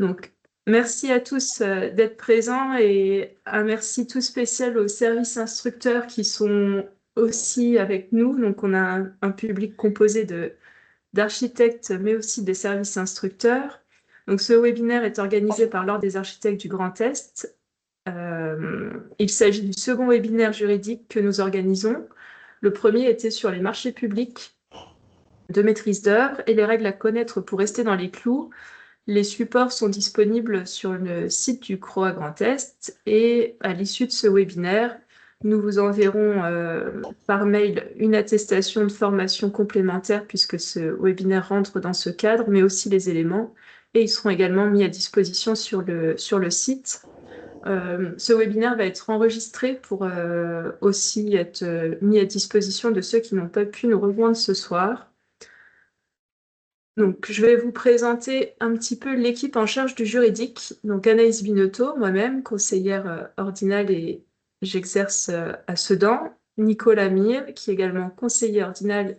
Donc, merci à tous d'être présents et un merci tout spécial aux services instructeurs qui sont aussi avec nous. Donc, on a un public composé d'architectes, mais aussi des services instructeurs. Donc, ce webinaire est organisé par l'Ordre des architectes du Grand Est. Il s'agit du second webinaire juridique que nous organisons. Le premier était sur les marchés publics de maîtrise d'œuvre et les règles à connaître pour rester dans les clous. Les supports sont disponibles sur le site du CROA Grand Est et à l'issue de ce webinaire, nous vous enverrons par mail une attestation de formation complémentaire puisque ce webinaire rentre dans ce cadre, mais aussi les éléments, et ils seront également mis à disposition sur le site. Ce webinaire va être enregistré pour aussi être mis à disposition de ceux qui n'ont pas pu nous rejoindre ce soir. Donc, je vais vous présenter un petit peu l'équipe en charge du juridique. Donc, Anaïs Binotto, moi-même, conseillère ordinale et j'exerce à Sedan. Nicolas Mire, qui est également conseiller ordinal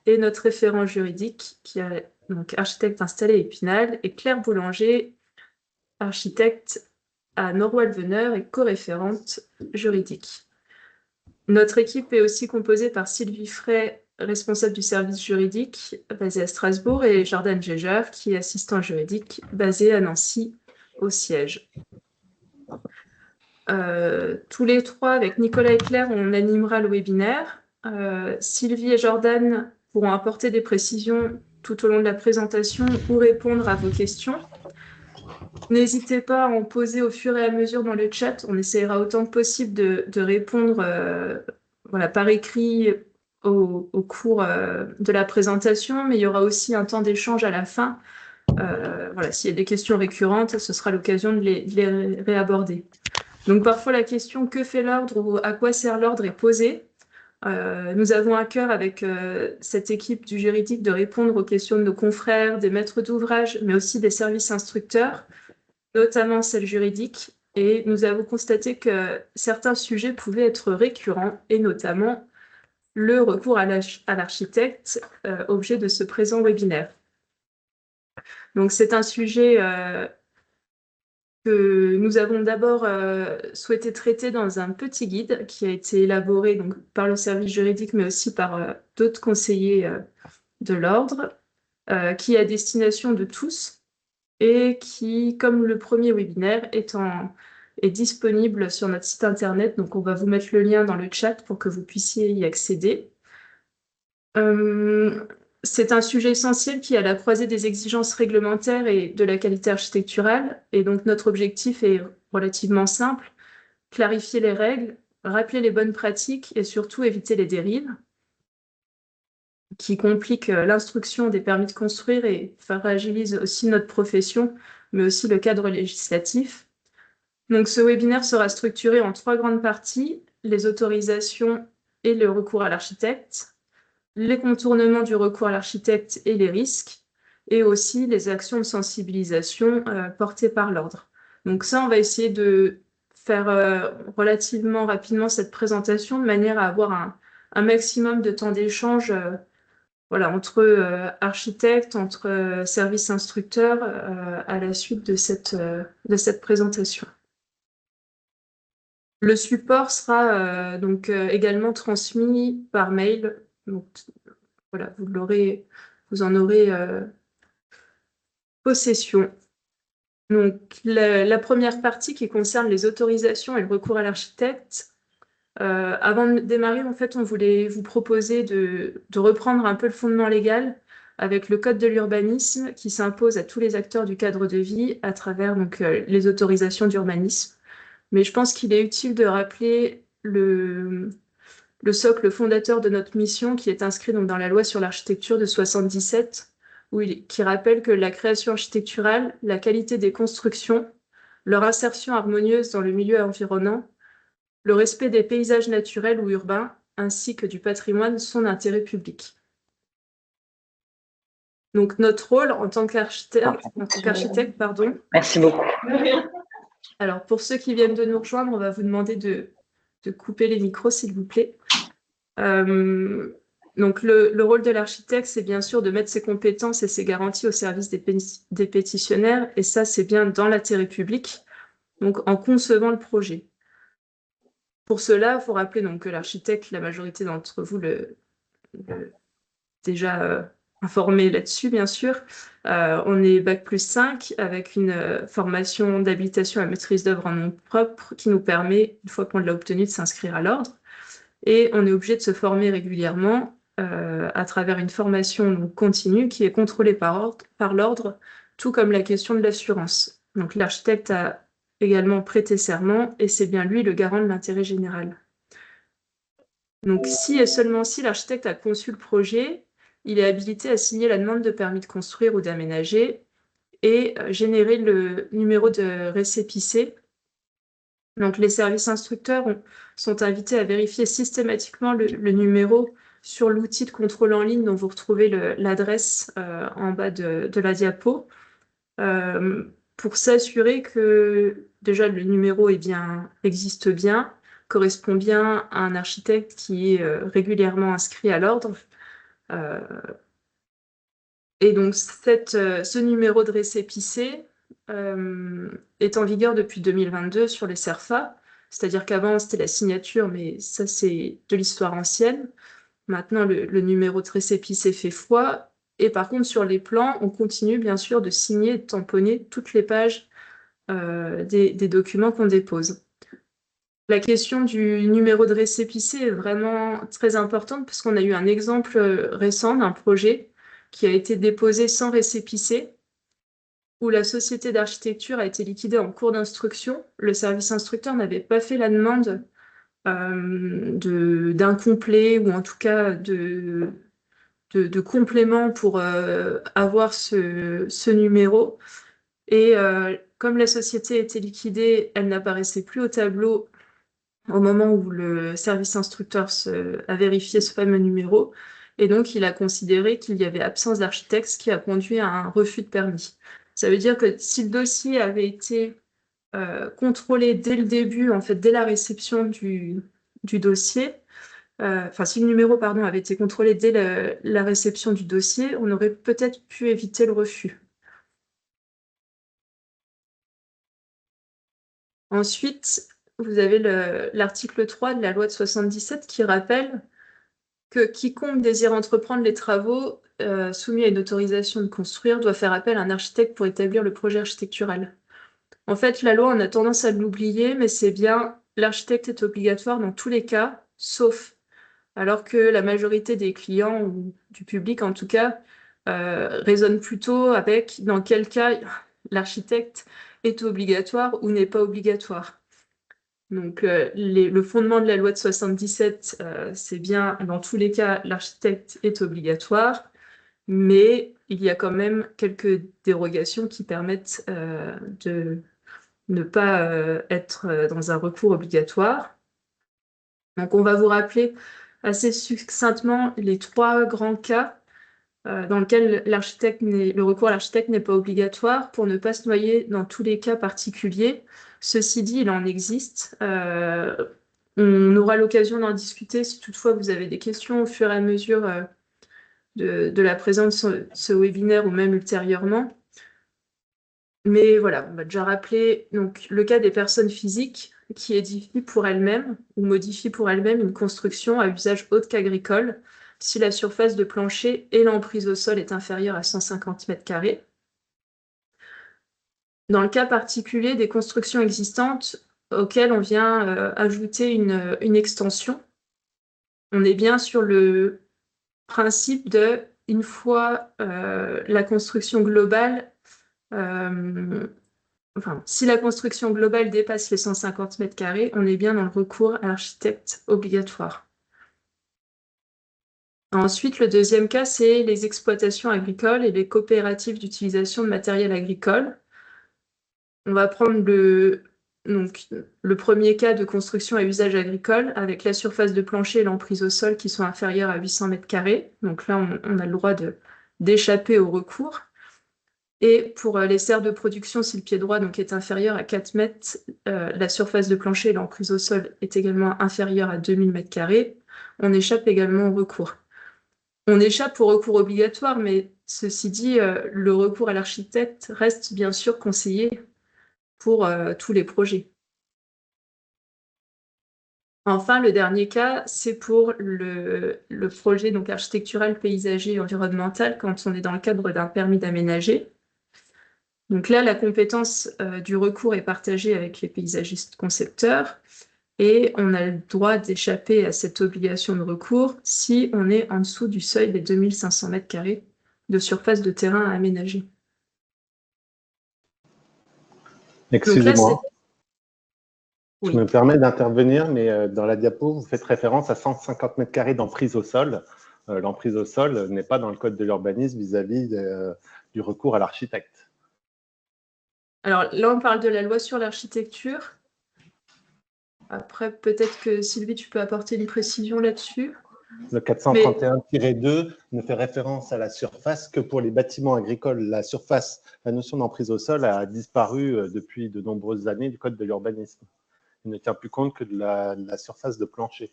et notre référent juridique, qui est donc architecte installé à Épinal. Et Claire Boulanger, architecte à Noroy-le-Veneur et co-référente juridique. Notre équipe est aussi composée par Sylvie Fray, responsable du service juridique basé à Strasbourg, et Jordan Geiger, qui est assistant juridique basé à Nancy au siège. Tous les trois, avec Nicolas et Claire, on animera le webinaire. Sylvie et Jordan pourront apporter des précisions tout au long de la présentation ou répondre à vos questions. N'hésitez pas à en poser au fur et à mesure dans le chat. On essaiera autant que possible de répondre par écrit au cours de la présentation, mais il y aura aussi un temps d'échange à la fin. S'il y a des questions récurrentes, ce sera l'occasion de les réaborder. Donc parfois la question « Que fait l'ordre » ou « À quoi sert l'ordre » est posée. Nous avons à cœur avec cette équipe du juridique de répondre aux questions de nos confrères, des maîtres d'ouvrage, mais aussi des services instructeurs, notamment celles juridiques, et nous avons constaté que certains sujets pouvaient être récurrents, et notamment le recours à l'architecte, objet de ce présent webinaire. Donc c'est un sujet que nous avons d'abord souhaité traiter dans un petit guide qui a été élaboré donc, par le service juridique, mais aussi par d'autres conseillers de l'ordre, qui est à destination de tous, et qui, comme le premier webinaire, est disponible sur notre site internet. Donc, on va vous mettre le lien dans le chat pour que vous puissiez y accéder. C'est un sujet essentiel qui est à la croisée des exigences réglementaires et de la qualité architecturale. Et donc, notre objectif est relativement simple: clarifier les règles, rappeler les bonnes pratiques et surtout éviter les dérives qui compliquent l'instruction des permis de construire et fragilisent aussi notre profession, mais aussi le cadre législatif. Donc, ce webinaire sera structuré en 3 grandes parties: les autorisations et le recours à l'architecte, les contournements du recours à l'architecte et les risques, et aussi les actions de sensibilisation portées par l'ordre. Donc ça, on va essayer de faire relativement rapidement cette présentation de manière à avoir un maximum de temps d'échange entre architectes, entre services instructeurs à la suite de cette présentation. Le support sera également transmis par mail. Donc, voilà, vous en aurez possession. Donc, la première partie qui concerne les autorisations et le recours à l'architecte. Avant de démarrer, en fait, on voulait vous proposer de reprendre un peu le fondement légal avec le code de l'urbanisme qui s'impose à tous les acteurs du cadre de vie à travers les autorisations d'urbanisme. Mais je pense qu'il est utile de rappeler le socle fondateur de notre mission qui est inscrit donc, dans la loi sur l'architecture de 1977, qui rappelle que la création architecturale, la qualité des constructions, leur insertion harmonieuse dans le milieu environnant, le respect des paysages naturels ou urbains, ainsi que du patrimoine sont d'intérêt public. Donc notre rôle en tant qu'architecte, Merci beaucoup. Alors pour ceux qui viennent de nous rejoindre, on va vous demander de couper les micros, s'il vous plaît. Donc, le rôle de l'architecte, c'est bien sûr de mettre ses compétences et ses garanties au service des pétitionnaires, et ça, c'est bien dans l'intérêt public, donc en concevant le projet. Pour cela, il faut rappeler donc, que l'architecte, la majorité d'entre vous déjà informé là-dessus, bien sûr. On est Bac+5 avec une formation d'habilitation à maîtrise d'œuvre en nom propre qui nous permet, une fois qu'on l'a obtenu, de s'inscrire à l'ordre. Et on est obligé de se former régulièrement à travers une formation donc, continue qui est contrôlée par l'ordre, tout comme la question de l'assurance. Donc l'architecte a également prêté serment et c'est bien lui le garant de l'intérêt général. Donc si et seulement si l'architecte a conçu le projet, il est habilité à signer la demande de permis de construire ou d'aménager et générer le numéro de récépissé. Donc les services instructeurs sont invités à vérifier systématiquement le numéro sur l'outil de contrôle en ligne dont vous retrouvez l'adresse en bas de la diapo pour s'assurer que déjà le numéro existe bien, correspond bien à un architecte qui est régulièrement inscrit à l'ordre. Et donc ce numéro de récépissé est en vigueur depuis 2022 sur les CERFA, c'est-à-dire qu'avant c'était la signature, mais ça c'est de l'histoire ancienne. Maintenant le numéro de récépissé fait foi, et par contre sur les plans, on continue bien sûr de signer et de tamponner toutes les pages des documents qu'on dépose. La question du numéro de récépissé est vraiment très importante parce qu'on a eu un exemple récent d'un projet qui a été déposé sans récépissé, où la société d'architecture a été liquidée en cours d'instruction. Le service instructeur n'avait pas fait la demande d'un complet ou en tout cas de complément pour avoir ce numéro. Et comme la société était liquidée, elle n'apparaissait plus au tableau au moment où le service instructeur a vérifié ce fameux numéro. Et donc, il a considéré qu'il y avait absence d'architecte, ce qui a conduit à un refus de permis. Ça veut dire que si le dossier avait été contrôlé dès le début, en fait, dès la réception du dossier, si le numéro, pardon, avait été contrôlé dès la réception du dossier, on aurait peut-être pu éviter le refus. Ensuite, vous avez l'article 3 de la loi de 77 qui rappelle que quiconque désire entreprendre les travaux soumis à une autorisation de construire doit faire appel à un architecte pour établir le projet architectural. En fait, la loi, on a tendance à l'oublier, mais c'est bien l'architecte est obligatoire dans tous les cas, sauf alors que la majorité des clients, ou du public en tout cas, raisonne plutôt avec dans quel cas l'architecte est obligatoire ou n'est pas obligatoire. Donc, le fondement de la loi de 77, c'est bien, dans tous les cas, l'architecte est obligatoire, mais il y a quand même quelques dérogations qui permettent de ne pas être dans un recours obligatoire. Donc, on va vous rappeler assez succinctement les trois grands cas dans lesquels le recours à l'architecte n'est pas obligatoire pour ne pas se noyer dans tous les cas particuliers. Ceci dit, il en existe. On aura l'occasion d'en discuter si toutefois vous avez des questions au fur et à mesure de la présence de ce webinaire ou même ultérieurement. Mais voilà, on va déjà rappeler donc, le cas des personnes physiques qui édifient pour elles-mêmes ou modifient pour elles-mêmes une construction à usage autre qu'agricole si la surface de plancher et l'emprise au sol est inférieure à 150 m². Dans le cas particulier des constructions existantes auxquelles on vient ajouter une extension, on est bien sur le principe de, une fois la construction globale, si la construction globale dépasse les 150 m², on est bien dans le recours à l'architecte obligatoire. Ensuite, le deuxième cas, c'est les exploitations agricoles et les coopératives d'utilisation de matériel agricole. On va prendre le premier cas de construction à usage agricole avec la surface de plancher et l'emprise au sol qui sont inférieures à 800 m². Donc là, on a le droit d'échapper au recours. Et pour les serres de production, si le pied droit est inférieur à 4 mètres, la surface de plancher et l'emprise au sol est également inférieure à 2000 m², on échappe également au recours. On échappe au recours obligatoire, mais ceci dit, le recours à l'architecte reste bien sûr conseillé pour tous les projets. Enfin, le dernier cas, c'est pour le projet donc architectural, paysager et environnemental quand on est dans le cadre d'un permis d'aménager. Donc là, la compétence du recours est partagée avec les paysagistes concepteurs et on a le droit d'échapper à cette obligation de recours si on est en dessous du seuil des 2500 mètres carrés de surface de terrain à aménager. Excusez-moi. Oui. Je me permets d'intervenir, mais dans la diapo, vous faites référence à 150 mètres carrés d'emprise au sol. L'emprise au sol n'est pas dans le code de l'urbanisme vis-à-vis du recours à l'architecte. Alors là, on parle de la loi sur l'architecture. Après, peut-être que Sylvie, tu peux apporter une précision là-dessus. Le 431-2 ne fait référence à la surface que pour les bâtiments agricoles. La surface, la notion d'emprise au sol a disparu depuis de nombreuses années du code de l'urbanisme. Il ne tient plus compte que de la surface de plancher.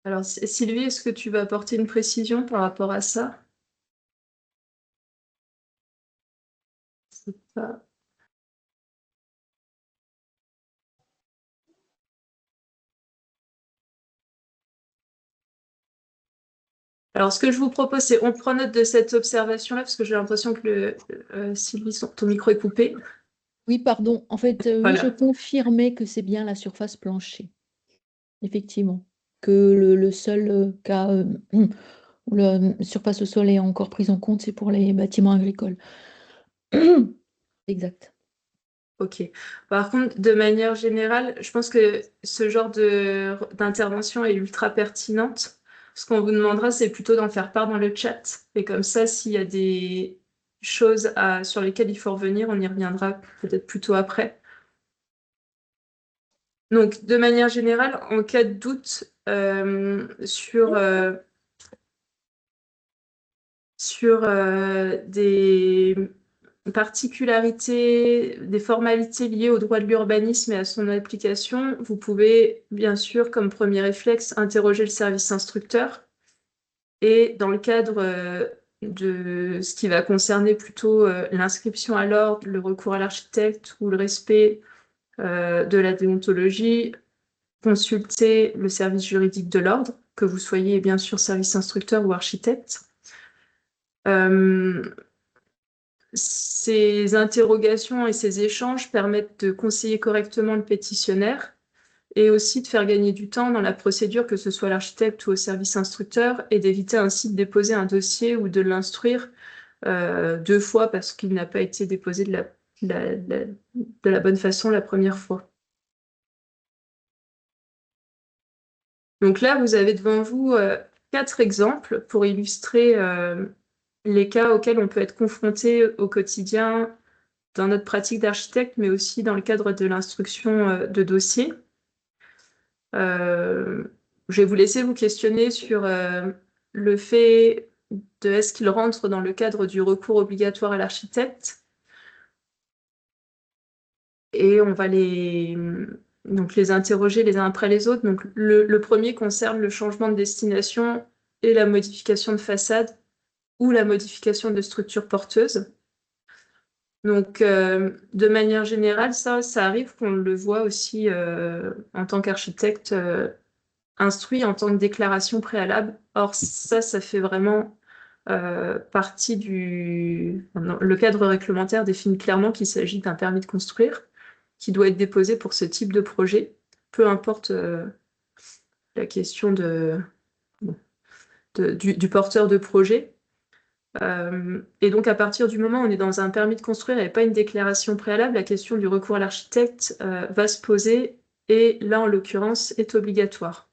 Alors, Sylvie, est-ce que tu vas apporter une précision par rapport à ça? C'est pas... Alors, ce que je vous propose, c'est on prend note de cette observation-là, parce que j'ai l'impression que Sylvie, ton micro est coupé. Oui, pardon. En fait, Voilà. oui, je confirmais que c'est bien la surface plancher. Effectivement. Que le seul cas où la surface au sol est encore prise en compte, c'est pour les bâtiments agricoles. Exact. Ok. Par contre, de manière générale, je pense que ce genre d'intervention est ultra pertinente. Ce qu'on vous demandera, c'est plutôt d'en faire part dans le chat. Et comme ça, s'il y a des choses sur lesquelles il faut revenir, on y reviendra peut-être plutôt après. Donc, de manière générale, en cas de doute sur des particularités, des formalités liées au droit de l'urbanisme et à son application, vous pouvez bien sûr, comme premier réflexe, interroger le service instructeur. Et dans le cadre de ce qui va concerner plutôt l'inscription à l'ordre, le recours à l'architecte ou le respect de la déontologie, consulter le service juridique de l'ordre, que vous soyez bien sûr service instructeur ou architecte. Ces interrogations et ces échanges permettent de conseiller correctement le pétitionnaire et aussi de faire gagner du temps dans la procédure, que ce soit l'architecte ou au service instructeur, et d'éviter ainsi de déposer un dossier ou de l'instruire 2 fois parce qu'il n'a pas été déposé de la bonne façon la première fois. Donc là, vous avez devant vous 4 exemples pour illustrer les cas auxquels on peut être confronté au quotidien dans notre pratique d'architecte, mais aussi dans le cadre de l'instruction de dossiers. Je vais vous laisser vous questionner sur le fait de est-ce qu'il rentre dans le cadre du recours obligatoire à l'architecte. Et on va les interroger les uns après les autres. Donc, le premier concerne le changement de destination et la modification de façade ou la modification de structure porteuse. Donc, de manière générale, ça arrive qu'on le voit aussi en tant qu'architecte instruit en tant que déclaration préalable. Or, ça fait vraiment partie le cadre réglementaire définit clairement qu'il s'agit d'un permis de construire qui doit être déposé pour ce type de projet, peu importe la question du porteur de projet. Et donc, à partir du moment où on est dans un permis de construire et pas une déclaration préalable, la question du recours à l'architecte va se poser et là, en l'occurrence, est obligatoire.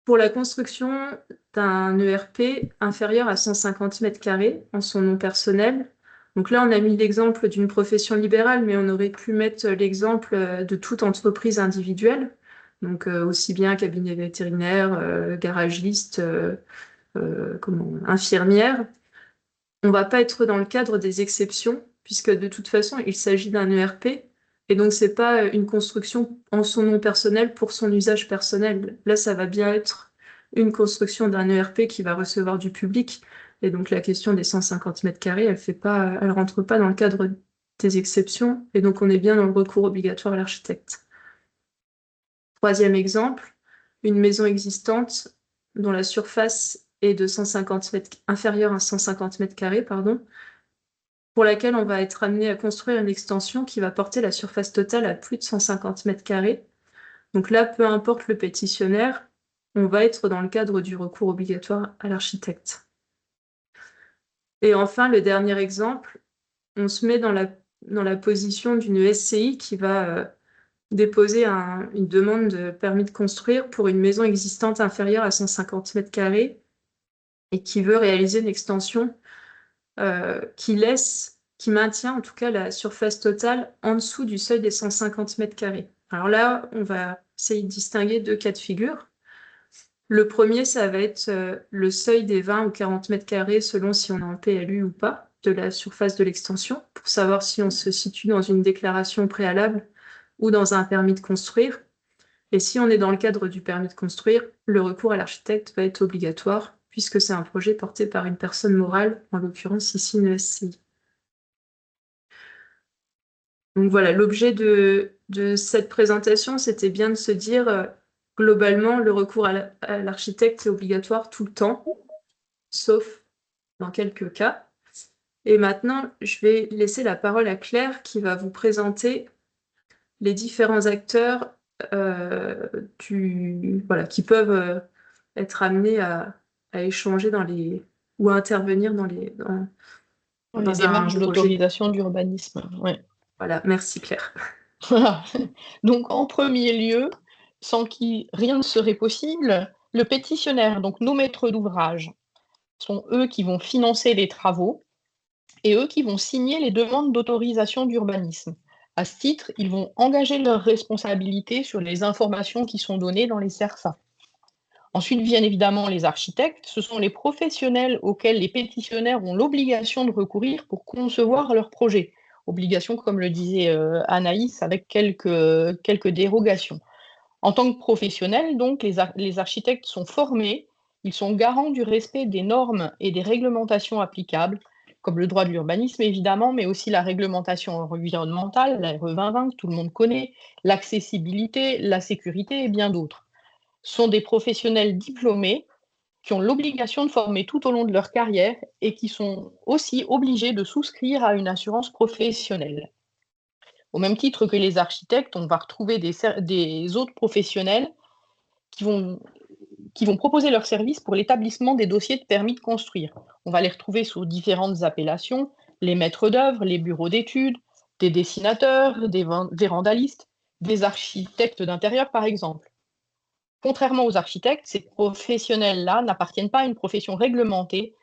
Pour la construction d'un ERP inférieur à 150 mètres carrés en son nom personnel, donc là, on a mis l'exemple d'une profession libérale, mais on aurait pu mettre l'exemple de toute entreprise individuelle, donc aussi bien cabinet vétérinaire, garagiste, infirmière. On ne va pas être dans le cadre des exceptions, puisque de toute façon, il s'agit d'un ERP, et donc ce n'est pas une construction en son nom personnel pour son usage personnel. Là, ça va bien être une construction d'un ERP qui va recevoir du public. Et donc la question des 150 mètres carrés, elle rentre pas dans le cadre des exceptions. Et donc on est bien dans le recours obligatoire à l'architecte. Troisième exemple, une maison existante dont la surface est de inférieure à 150 mètres carrés, pour laquelle on va être amené à construire une extension qui va porter la surface totale à plus de 150 mètres carrés. Donc là, peu importe le pétitionnaire, on va être dans le cadre du recours obligatoire à l'architecte. Et enfin, le dernier exemple, on se met dans la position d'une SCI qui va déposer une demande de permis de construire pour une maison existante inférieure à 150 mètres carrés et qui veut réaliser une extension qui maintient en tout cas la surface totale en dessous du seuil des 150 mètres carrés. Alors là, on va essayer de distinguer deux cas de figure. Le premier, ça va être le seuil des 20 ou 40 mètres carrés selon si on est en PLU ou pas de la surface de l'extension, pour savoir si on se situe dans une déclaration préalable ou dans un permis de construire. Et si on est dans le cadre du permis de construire, le recours à l'architecte va être obligatoire puisque c'est un projet porté par une personne morale, en l'occurrence ici une SCI. Donc voilà, l'objet de cette présentation, c'était bien de se dire, globalement, le recours à l'architecte est obligatoire tout le temps, sauf dans quelques cas. Et maintenant, je vais laisser la parole à Claire qui va vous présenter les différents acteurs qui peuvent être amenés à échanger ou à intervenir dans les démarches d'autorisation d'urbanisme. Ouais. Voilà, merci Claire. Voilà. Donc en premier lieu, sans qui rien ne serait possible, le pétitionnaire, donc nos maîtres d'ouvrage, sont eux qui vont financer les travaux et eux qui vont signer les demandes d'autorisation d'urbanisme. À ce titre, ils vont engager leurs responsabilités sur les informations qui sont données dans les CERFA. Ensuite viennent évidemment les architectes. Ce sont les professionnels auxquels les pétitionnaires ont l'obligation de recourir pour concevoir leur projet. Obligation, comme le disait Anaïs, avec quelques dérogations. En tant que professionnels, donc, les architectes sont formés, ils sont garants du respect des normes et des réglementations applicables, comme le droit de l'urbanisme évidemment, mais aussi la réglementation environnementale, la RE 2020 que tout le monde connaît, l'accessibilité, la sécurité et bien d'autres. Ce sont des professionnels diplômés qui ont l'obligation de former tout au long de leur carrière et qui sont aussi obligés de souscrire à une assurance professionnelle. Au même titre que les architectes, on va retrouver des autres professionnels qui vont proposer leurs services pour l'établissement des dossiers de permis de construire. On va les retrouver sous différentes appellations, les maîtres d'œuvre, les bureaux d'études, des dessinateurs, des vérandalistes, des architectes d'intérieur par exemple. Contrairement aux architectes, ces professionnels-là n'appartiennent pas à une profession réglementée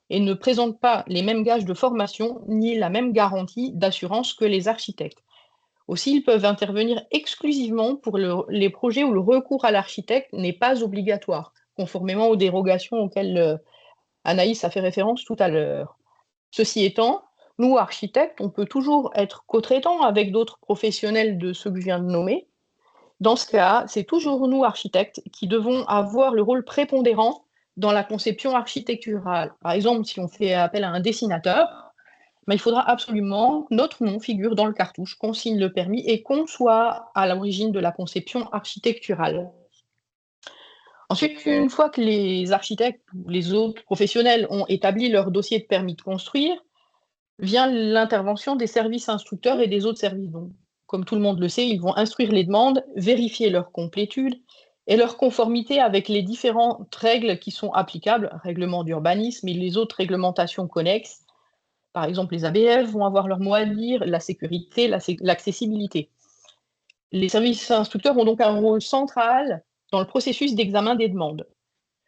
et ne présentent pas les mêmes gages de formation ni la même garantie d'assurance que les architectes. Aussi, ils peuvent intervenir exclusivement pour les projets où le recours à l'architecte n'est pas obligatoire, conformément aux dérogations auxquelles Anaïs a fait référence tout à l'heure. Ceci étant, nous, architectes, on peut toujours être co-traitants avec d'autres professionnels de ceux que je viens de nommer. Dans ce cas, c'est toujours nous, architectes, qui devons avoir le rôle prépondérant dans la conception architecturale. Par exemple, si on fait appel à un dessinateur, il faudra absolument que notre nom figure dans le cartouche, qu'on signe le permis et qu'on soit à l'origine de la conception architecturale. Ensuite, une fois que les architectes ou les autres professionnels ont établi leur dossier de permis de construire, vient l'intervention des services instructeurs et des autres services. Donc, comme tout le monde le sait, ils vont instruire les demandes, vérifier leur complétude et leur conformité avec les différentes règles qui sont applicables, règlement d'urbanisme et les autres réglementations connexes. Par exemple, les ABF vont avoir leur mot à dire, la sécurité, l'accessibilité. Les services instructeurs ont donc un rôle central dans le processus d'examen des demandes.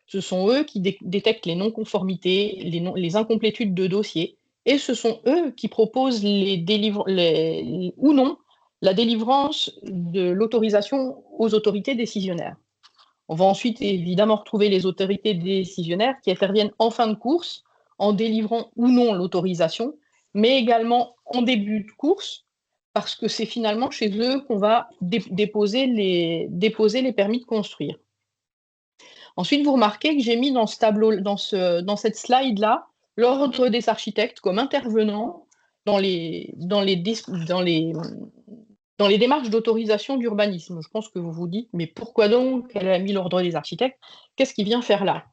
Ce sont eux qui détectent les non-conformités, les incomplétudes de dossiers, et ce sont eux qui proposent ou non la délivrance de l'autorisation aux autorités décisionnaires. On va ensuite évidemment retrouver les autorités décisionnaires qui interviennent en fin de course en délivrant ou non l'autorisation, mais également en début de course, parce que c'est finalement chez eux qu'on va déposer les permis de construire. Ensuite, vous remarquez que j'ai mis dans ce tableau, dans cette slide-là, l'ordre des architectes comme intervenant dans les démarches d'autorisation d'urbanisme. Je pense que vous vous dites, mais pourquoi donc elle a mis l'ordre des architectes? Qu'est-ce qu'il vient faire là?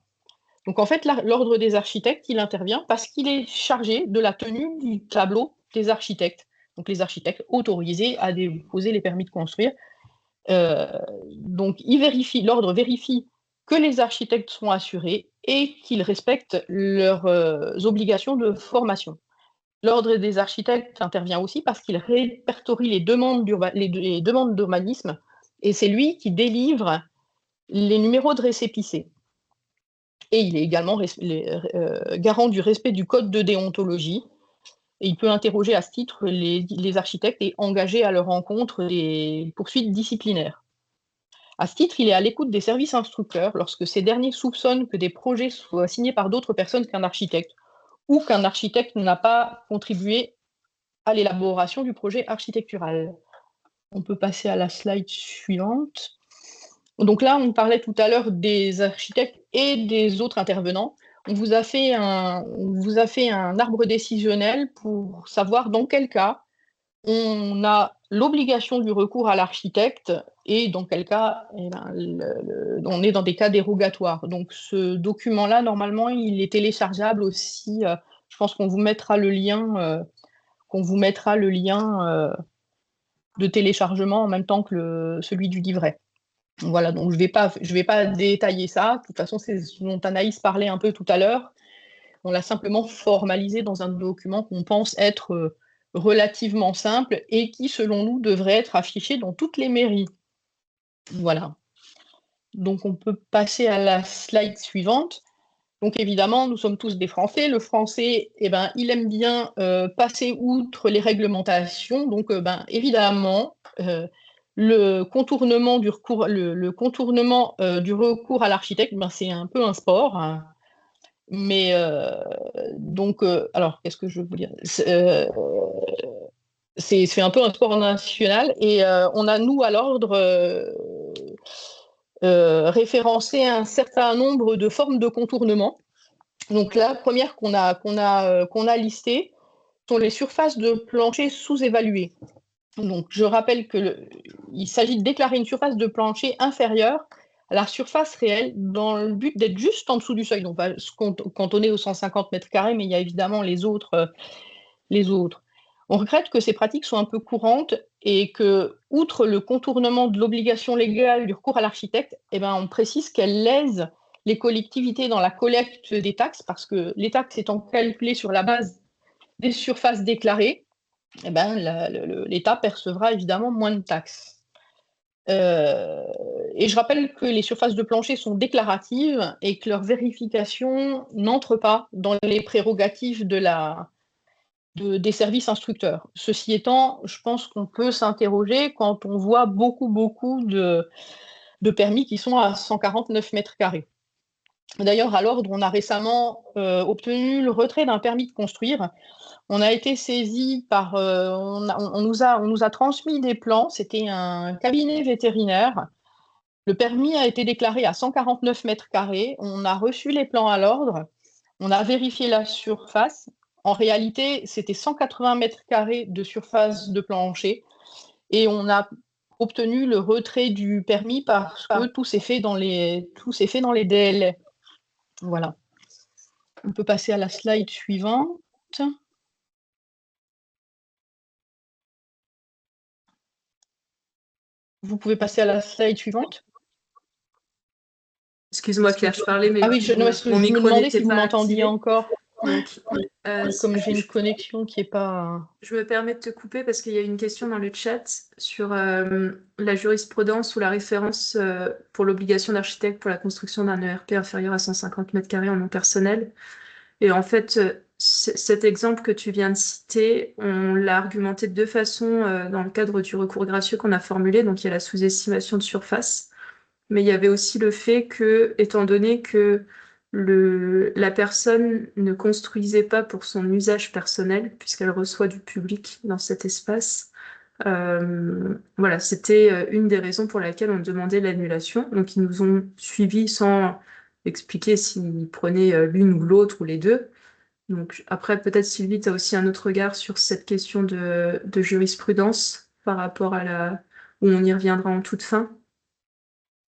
Donc en fait, l'ordre des architectes, il intervient parce qu'il est chargé de la tenue du tableau des architectes. Donc les architectes autorisés à déposer les permis de construire. Donc l'ordre vérifie que les architectes sont assurés et qu'ils respectent leurs obligations de formation. L'ordre des architectes intervient aussi parce qu'il répertorie les demandes d'urbanisme et c'est lui qui délivre les numéros de récépissé. Et il est également garant du respect du code de déontologie. Et il peut interroger à ce titre les architectes et engager à leur encontre des poursuites disciplinaires. À ce titre, il est à l'écoute des services instructeurs lorsque ces derniers soupçonnent que des projets soient signés par d'autres personnes qu'un architecte ou qu'un architecte n'a pas contribué à l'élaboration du projet architectural. On peut passer à la slide suivante. Donc là, on parlait tout à l'heure des architectes et des autres intervenants. On vous a fait un arbre décisionnel pour savoir dans quel cas on a l'obligation du recours à l'architecte et dans quel cas on est dans des cas dérogatoires. Donc ce document-là, normalement, il est téléchargeable aussi. Je pense qu'on vous mettra le lien, de téléchargement en même temps que celui du livret. Voilà, donc je vais pas détailler ça. De toute façon, c'est ce dont Anaïs parlait un peu tout à l'heure. On l'a simplement formalisé dans un document qu'on pense être relativement simple et qui, selon nous, devrait être affiché dans toutes les mairies. Voilà. Donc, on peut passer à la slide suivante. Donc, évidemment, nous sommes tous des Français. Le Français, il aime bien passer outre les réglementations. Donc, évidemment, le contournement du recours, du recours à l'architecte, c'est un peu un sport. Hein. Mais donc, alors, qu'est-ce que je veux vous dire? C'est un peu un sport national et on a, nous, à l'ordre, référencé un certain nombre de formes de contournement. Donc, la première qu'on a listée sont les surfaces de plancher sous-évaluées. Donc, je rappelle qu'il s'agit de déclarer une surface de plancher inférieure à la surface réelle dans le but d'être juste en dessous du seuil. Donc, on va se cantonner aux 150 mètres carrés, mais il y a évidemment les autres. On regrette que ces pratiques soient un peu courantes et que, outre le contournement de l'obligation légale du recours à l'architecte, on précise qu'elles lèsent les collectivités dans la collecte des taxes, parce que les taxes étant calculées sur la base des surfaces déclarées, l'État percevra évidemment moins de taxes. Et je rappelle que les surfaces de plancher sont déclaratives et que leur vérification n'entre pas dans les prérogatives des services instructeurs. Ceci étant, je pense qu'on peut s'interroger quand on voit beaucoup de permis qui sont à 149 mètres carrés. D'ailleurs, à l'ordre, on a récemment obtenu le retrait d'un permis de construire. On a été saisi par... on nous a transmis des plans, c'était un cabinet vétérinaire. Le permis a été déclaré à 149 mètres carrés. On a reçu les plans à l'ordre. On a vérifié la surface. En réalité, c'était 180 mètres carrés de surface de plancher. Et on a obtenu le retrait du permis parce que tout s'est fait dans les délais. Voilà. On peut passer à la slide suivante. Vous pouvez passer à la slide suivante. Excuse-moi Claire, je parlais, mais ah oui, mon micro me demandais n'était si vous pas m'entendiez activé. encore. Donc, comme j'ai une connexion qui n'est pas... Je me permets de te couper parce qu'il y a une question dans le chat sur la jurisprudence ou la référence pour l'obligation d'architecte pour la construction d'un ERP inférieur à 150 mètres carrés en nom personnel. Et en fait, cet exemple que tu viens de citer, on l'a argumenté de deux façons dans le cadre du recours gracieux qu'on a formulé. Donc, il y a la sous-estimation de surface, mais il y avait aussi le fait que, étant donné que la personne ne construisait pas pour son usage personnel, puisqu'elle reçoit du public dans cet espace, Voilà, c'était une des raisons pour laquelle on demandait l'annulation. Donc, ils nous ont suivis sans expliquer s'ils prenaient l'une ou l'autre ou les deux. Donc, après, peut-être Sylvie, tu as aussi un autre regard sur cette question de jurisprudence par rapport à où on y reviendra en toute fin.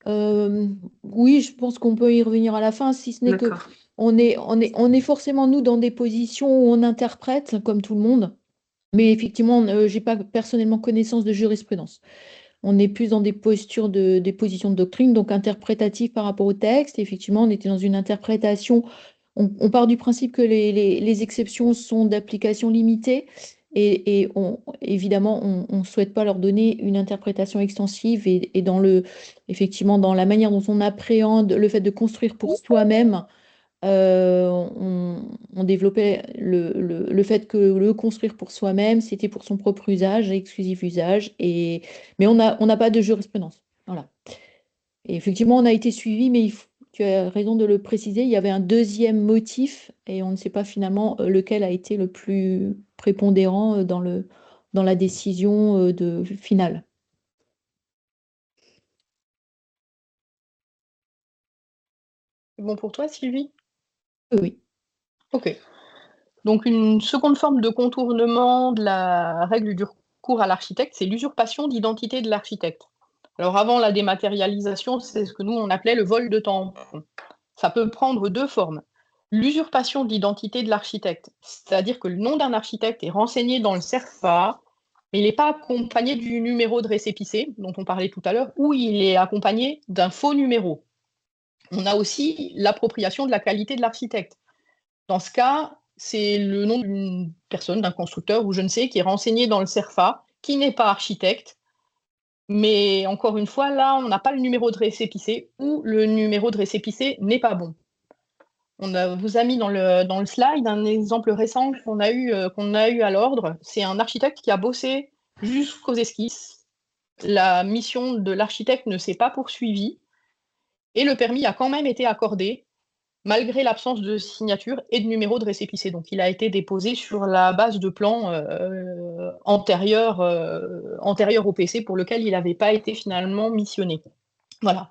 Oui, je pense qu'on peut y revenir à la fin, si ce n'est que D'accord. on est forcément, nous, dans des positions où on interprète, comme tout le monde, mais effectivement, j'ai pas personnellement connaissance de jurisprudence. On est plus dans des postures des positions de doctrine, donc interprétatives par rapport au texte. Effectivement, on était dans une interprétation. On part du principe que les exceptions sont d'application limitée et évidemment, on ne souhaite pas leur donner une interprétation extensive et effectivement, dans la manière dont on appréhende le fait de construire pour soi-même, on développait le fait que le construire pour soi-même, c'était pour son propre usage, exclusif usage, mais on n'a pas de jurisprudence. Voilà. Et effectivement, on a été suivi, mais tu as raison de le préciser, il y avait un deuxième motif et on ne sait pas finalement lequel a été le plus prépondérant dans la décision finale. C'est bon pour toi, Sylvie? Oui. Ok. Donc, une seconde forme de contournement de la règle du recours à l'architecte, c'est l'usurpation d'identité de l'architecte. Alors, avant la dématérialisation, c'est ce que nous, on appelait le vol de tampon. Ça peut prendre deux formes. L'usurpation d'identité de l'architecte, c'est-à-dire que le nom d'un architecte est renseigné dans le CERFA, mais il n'est pas accompagné du numéro de récépissé, dont on parlait tout à l'heure, ou il est accompagné d'un faux numéro. On a aussi l'appropriation de la qualité de l'architecte. Dans ce cas, c'est le nom d'une personne, d'un constructeur ou je ne sais, qui est renseigné dans le CERFA, qui n'est pas architecte. Mais encore une fois, là, on n'a pas le numéro de récépissé ou le numéro de récépissé n'est pas bon. Vous a mis dans le slide un exemple récent qu'on a eu à l'ordre. C'est un architecte qui a bossé jusqu'aux esquisses. La mission de l'architecte ne s'est pas poursuivie et le permis a quand même été accordé malgré l'absence de signature et de numéro de récépissé. Donc, il a été déposé sur la base de plans antérieurs au PC pour lequel il n'avait pas été finalement missionné. Voilà.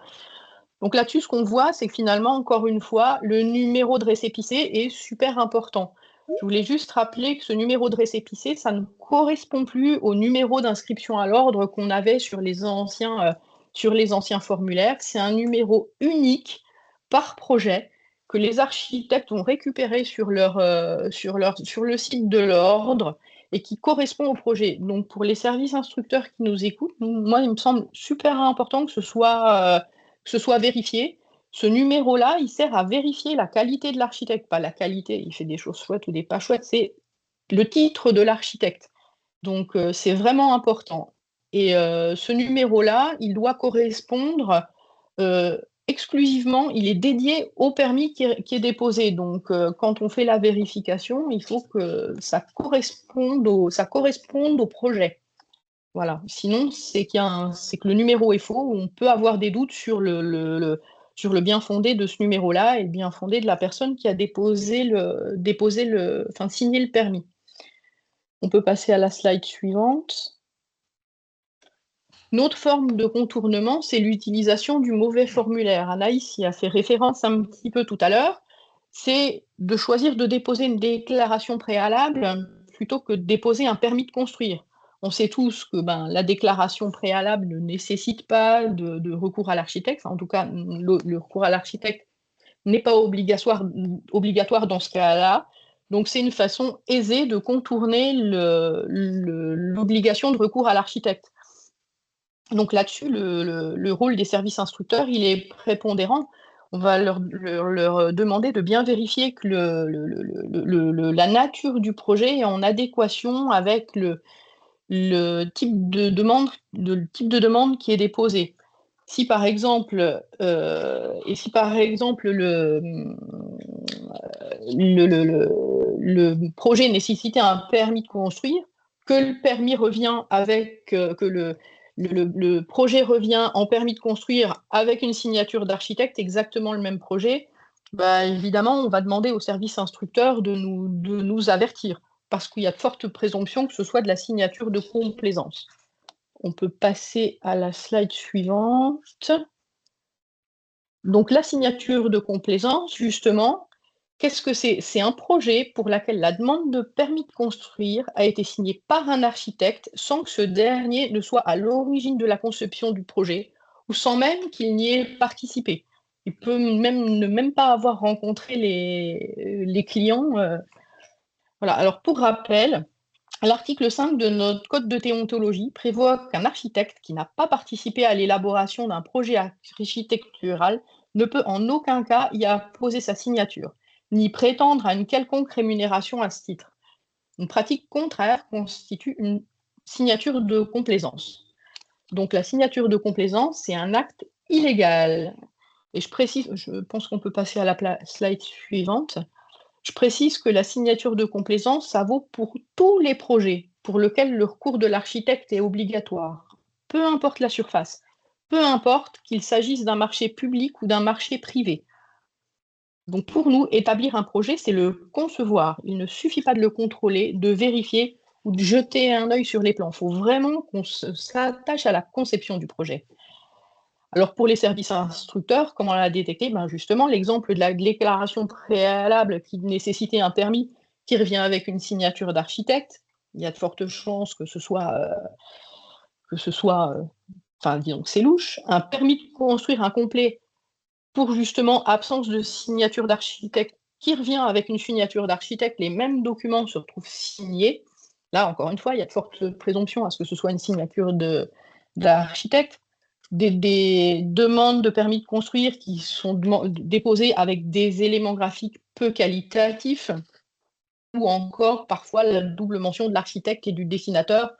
Donc là-dessus, ce qu'on voit, c'est que finalement, encore une fois, le numéro de récépissé est super important. Je voulais juste rappeler que ce numéro de récépissé, ça ne correspond plus au numéro d'inscription à l'ordre qu'on avait sur les anciens formulaires. C'est un numéro unique par projet que les architectes ont récupéré sur le site de l'ordre et qui correspond au projet. Donc, pour les services instructeurs qui nous écoutent, moi, il me semble super important que ce soit vérifié. Ce numéro-là, il sert à vérifier la qualité de l'architecte, pas la qualité, il fait des choses chouettes ou des pas chouettes, c'est le titre de l'architecte. Donc, c'est vraiment important. Et ce numéro-là, il doit correspondre exclusivement, il est dédié au permis qui est déposé. Donc, quand on fait la vérification, il faut que ça corresponde au projet. Voilà. Sinon, c'est que le numéro est faux. On peut avoir des doutes sur le bien fondé de ce numéro-là et le bien fondé de la personne qui a signé le permis. On peut passer à la slide suivante. Une autre forme de contournement, c'est l'utilisation du mauvais formulaire. Anaïs y a fait référence un petit peu tout à l'heure. C'est de choisir de déposer une déclaration préalable plutôt que de déposer un permis de construire. On sait tous que la déclaration préalable ne nécessite pas de recours à l'architecte. En tout cas, le recours à l'architecte n'est pas obligatoire dans ce cas-là. Donc, c'est une façon aisée de contourner l'obligation de recours à l'architecte. Donc là-dessus, le rôle des services instructeurs, il est prépondérant. On va leur demander de bien vérifier que la nature du projet est en adéquation avec le type de demande qui est déposé. Si par exemple, le projet nécessitait un permis de construire, que le permis revient avec que le projet revient en permis de construire avec une signature d'architecte, exactement le même projet, évidemment, on va demander au service instructeur de nous avertir, parce qu'il y a de fortes présomptions que ce soit de la signature de complaisance. on peut passer à la slide suivante. Donc, la signature de complaisance, justement, qu'est-ce que c'est? C'est un projet pour lequel la demande de permis de construire a été signée par un architecte sans que ce dernier ne soit à l'origine de la conception du projet ou sans même qu'il n'y ait participé. Il peut même pas avoir rencontré les clients. Voilà. Alors, pour rappel, l'article 5 de notre code de déontologie prévoit qu'un architecte qui n'a pas participé à l'élaboration d'un projet architectural ne peut en aucun cas y apposer sa signature, ni prétendre à une quelconque rémunération à ce titre. Une pratique contraire constitue une signature de complaisance. Donc la signature de complaisance, c'est un acte illégal. Et je précise, je pense qu'on peut passer à la slide suivante. Je précise que la signature de complaisance, ça vaut pour tous les projets pour lesquels le recours de l'architecte est obligatoire, peu importe la surface, peu importe qu'il s'agisse d'un marché public ou d'un marché privé. Donc pour nous, établir un projet, c'est le concevoir. Il ne suffit pas de le contrôler, de vérifier ou de jeter un œil sur les plans. Il faut vraiment qu'on s'attache à la conception du projet. Alors pour les services instructeurs, comment on l'a détecté? Justement, l'exemple de la déclaration préalable qui nécessitait un permis qui revient avec une signature d'architecte, il y a de fortes chances que ce soit, disons que c'est louche. Un permis de construire incomplet pour justement absence de signature d'architecte qui revient avec une signature d'architecte, les mêmes documents se retrouvent signés. Là, encore une fois, il y a de fortes présomptions à ce que ce soit une signature d'architecte. Des demandes de permis de construire qui sont déposées avec des éléments graphiques peu qualitatifs, ou encore parfois la double mention de l'architecte et du dessinateur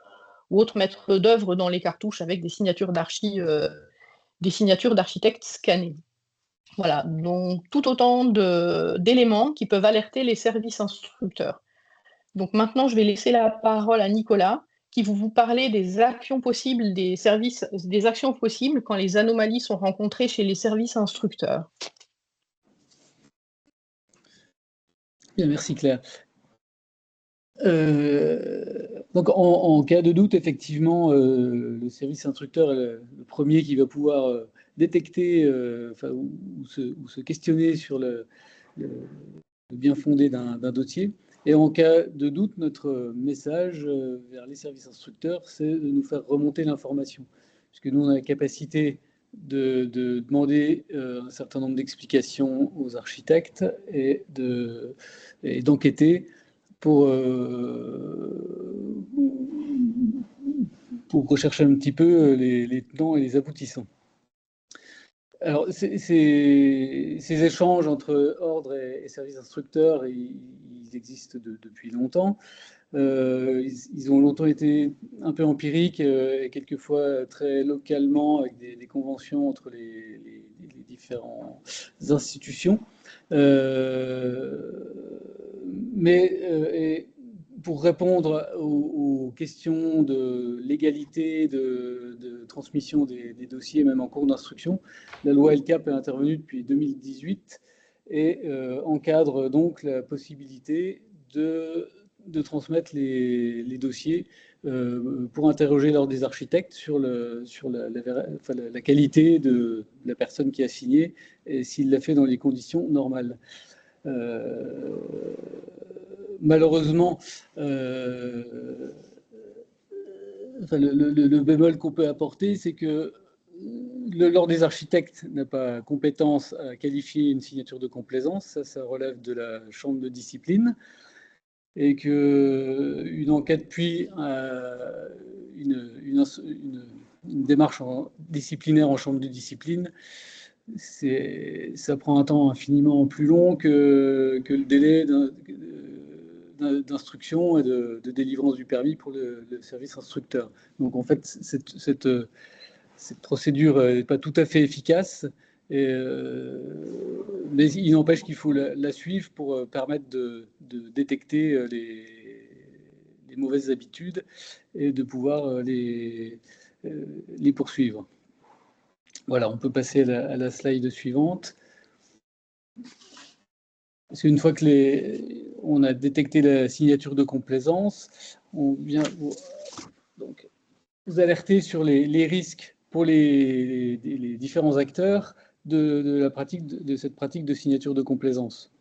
ou autre maître d'œuvre dans les cartouches avec des signatures d'architectes scannées. Voilà, donc tout autant d'éléments qui peuvent alerter les services instructeurs. Donc maintenant, je vais laisser la parole à Nicolas, qui va vous parler des actions possibles, des actions possibles quand les anomalies sont rencontrées chez les services instructeurs. Bien, merci Claire. Donc en cas de doute, effectivement, le service instructeur est le premier qui va pouvoir détecter ou se questionner sur le bien fondé d'un dossier. Et en cas de doute, notre message vers les services instructeurs, c'est de nous faire remonter l'information. Puisque nous, on a la capacité de demander un certain nombre d'explications aux architectes et d'enquêter pour rechercher un petit peu les tenants et les aboutissants. Alors, ces échanges entre ordre et services instructeurs, ils existent depuis longtemps. Ils ont longtemps été un peu empiriques et quelquefois très localement avec des conventions entre les différentes institutions. Mais pour répondre aux questions de légalité, de transmission des dossiers, même en cours d'instruction, la loi LCAP est intervenue depuis 2018 et encadre donc la possibilité de transmettre les dossiers pour interroger l'ordre des architectes sur la qualité de la personne qui a signé et s'il l'a fait dans les conditions normales. Malheureusement, le bémol qu'on peut apporter, c'est que l'ordre des architectes n'a pas compétence à qualifier une signature de complaisance, ça relève de la chambre de discipline, et qu'une enquête puis une démarche disciplinaire en chambre de discipline, ça prend un temps infiniment plus long que le délai d'instruction et de délivrance du permis pour le service instructeur. Donc en fait, cette procédure n'est pas tout à fait efficace, mais il n'empêche qu'il faut la suivre pour permettre de détecter les mauvaises habitudes et de pouvoir les poursuivre. Voilà, on peut passer à la slide suivante. Parce qu'une fois que on a détecté la signature de complaisance, on vient donc vous alerter sur les risques pour les différents acteurs de cette pratique de signature de complaisance.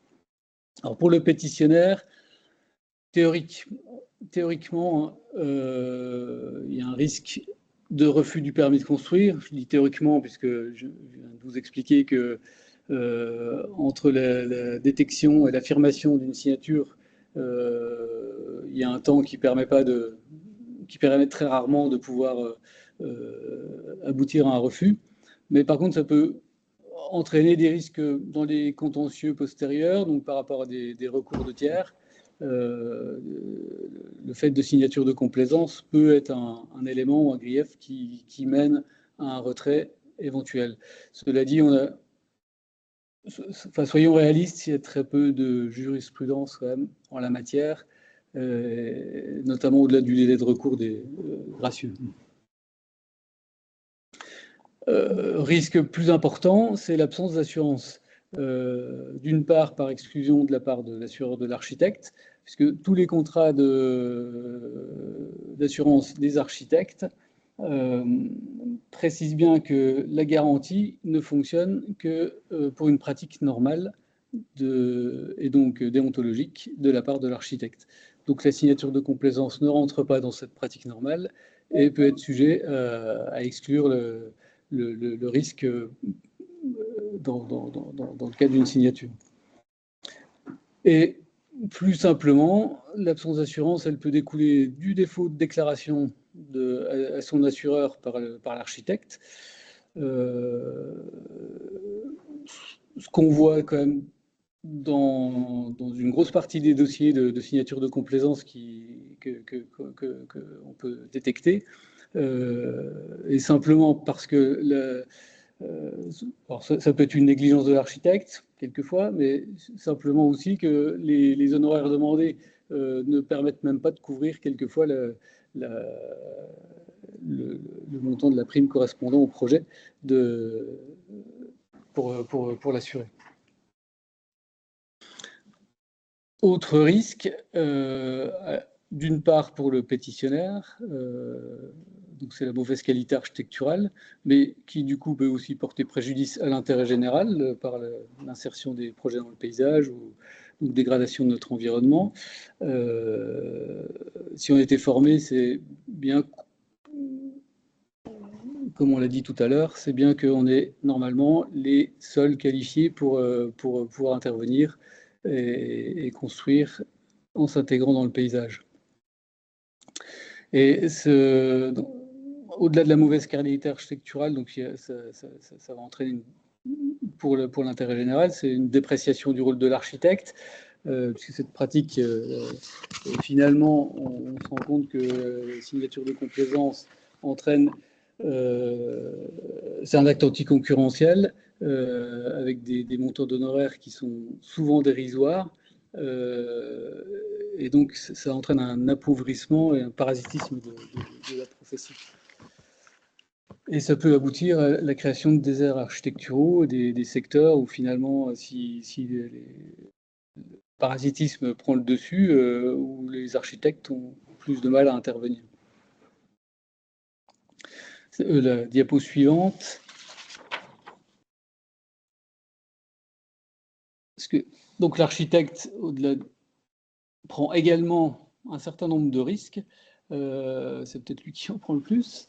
Alors pour le pétitionnaire, théoriquement, il y a un risque de refus du permis de construire. Je dis théoriquement puisque je viens de vous expliquer que entre la détection et l'affirmation d'une signature, il y a un temps qui permet très rarement de pouvoir aboutir à un refus. Mais par contre, ça peut entraîner des risques dans les contentieux postérieurs, donc par rapport à des recours de tiers. Le fait de signature de complaisance peut être un élément ou un grief qui mène à un retrait éventuel. Cela dit, soyons réalistes, il y a très peu de jurisprudence quand même en la matière, notamment au-delà du délai de recours des gracieux. Risque plus important, c'est l'absence d'assurance. D'une part, par exclusion de la part de l'assureur de l'architecte, puisque tous les contrats d'assurance des architectes précisent bien que la garantie ne fonctionne que pour une pratique normale et donc déontologique de la part de l'architecte. Donc la signature de complaisance ne rentre pas dans cette pratique normale et peut être sujet à exclure le risque dans le cadre d'une signature. Et plus simplement, l'absence d'assurance, elle peut découler du défaut de déclaration à son assureur par l'architecte. Ce qu'on voit quand même dans une grosse partie des dossiers de signature de complaisance qu'on peut détecter, et simplement parce que alors ça peut être une négligence de l'architecte, quelquefois, mais simplement aussi que les honoraires demandés ne permettent même pas de couvrir quelquefois le montant de la prime correspondant au projet pour l'assurer. Autre risque, d'une part pour le pétitionnaire, donc c'est la mauvaise qualité architecturale, mais qui du coup peut aussi porter préjudice à l'intérêt général par l'insertion des projets dans le paysage ou dégradation de notre environnement. Si on était formé, c'est bien, comme on l'a dit tout à l'heure, c'est bien qu'on est normalement les seuls qualifiés pour pouvoir intervenir et construire en s'intégrant dans le paysage. Et au-delà de la mauvaise qualité architecturale, donc ça va entraîner pour l'intérêt général, c'est une dépréciation du rôle de l'architecte, puisque cette pratique, finalement, on se rend compte que la signature de complaisance entraîne, c'est un acte anticoncurrentiel, avec des montants d'honoraires qui sont souvent dérisoires. Et donc, ça entraîne un appauvrissement et un parasitisme de la profession. Et ça peut aboutir à la création de déserts architecturaux, des secteurs où finalement, si le parasitisme prend le dessus, où les architectes ont plus de mal à intervenir. La diapo suivante. Donc l'architecte, au-delà, prend également un certain nombre de risques. C'est peut-être lui qui en prend le plus.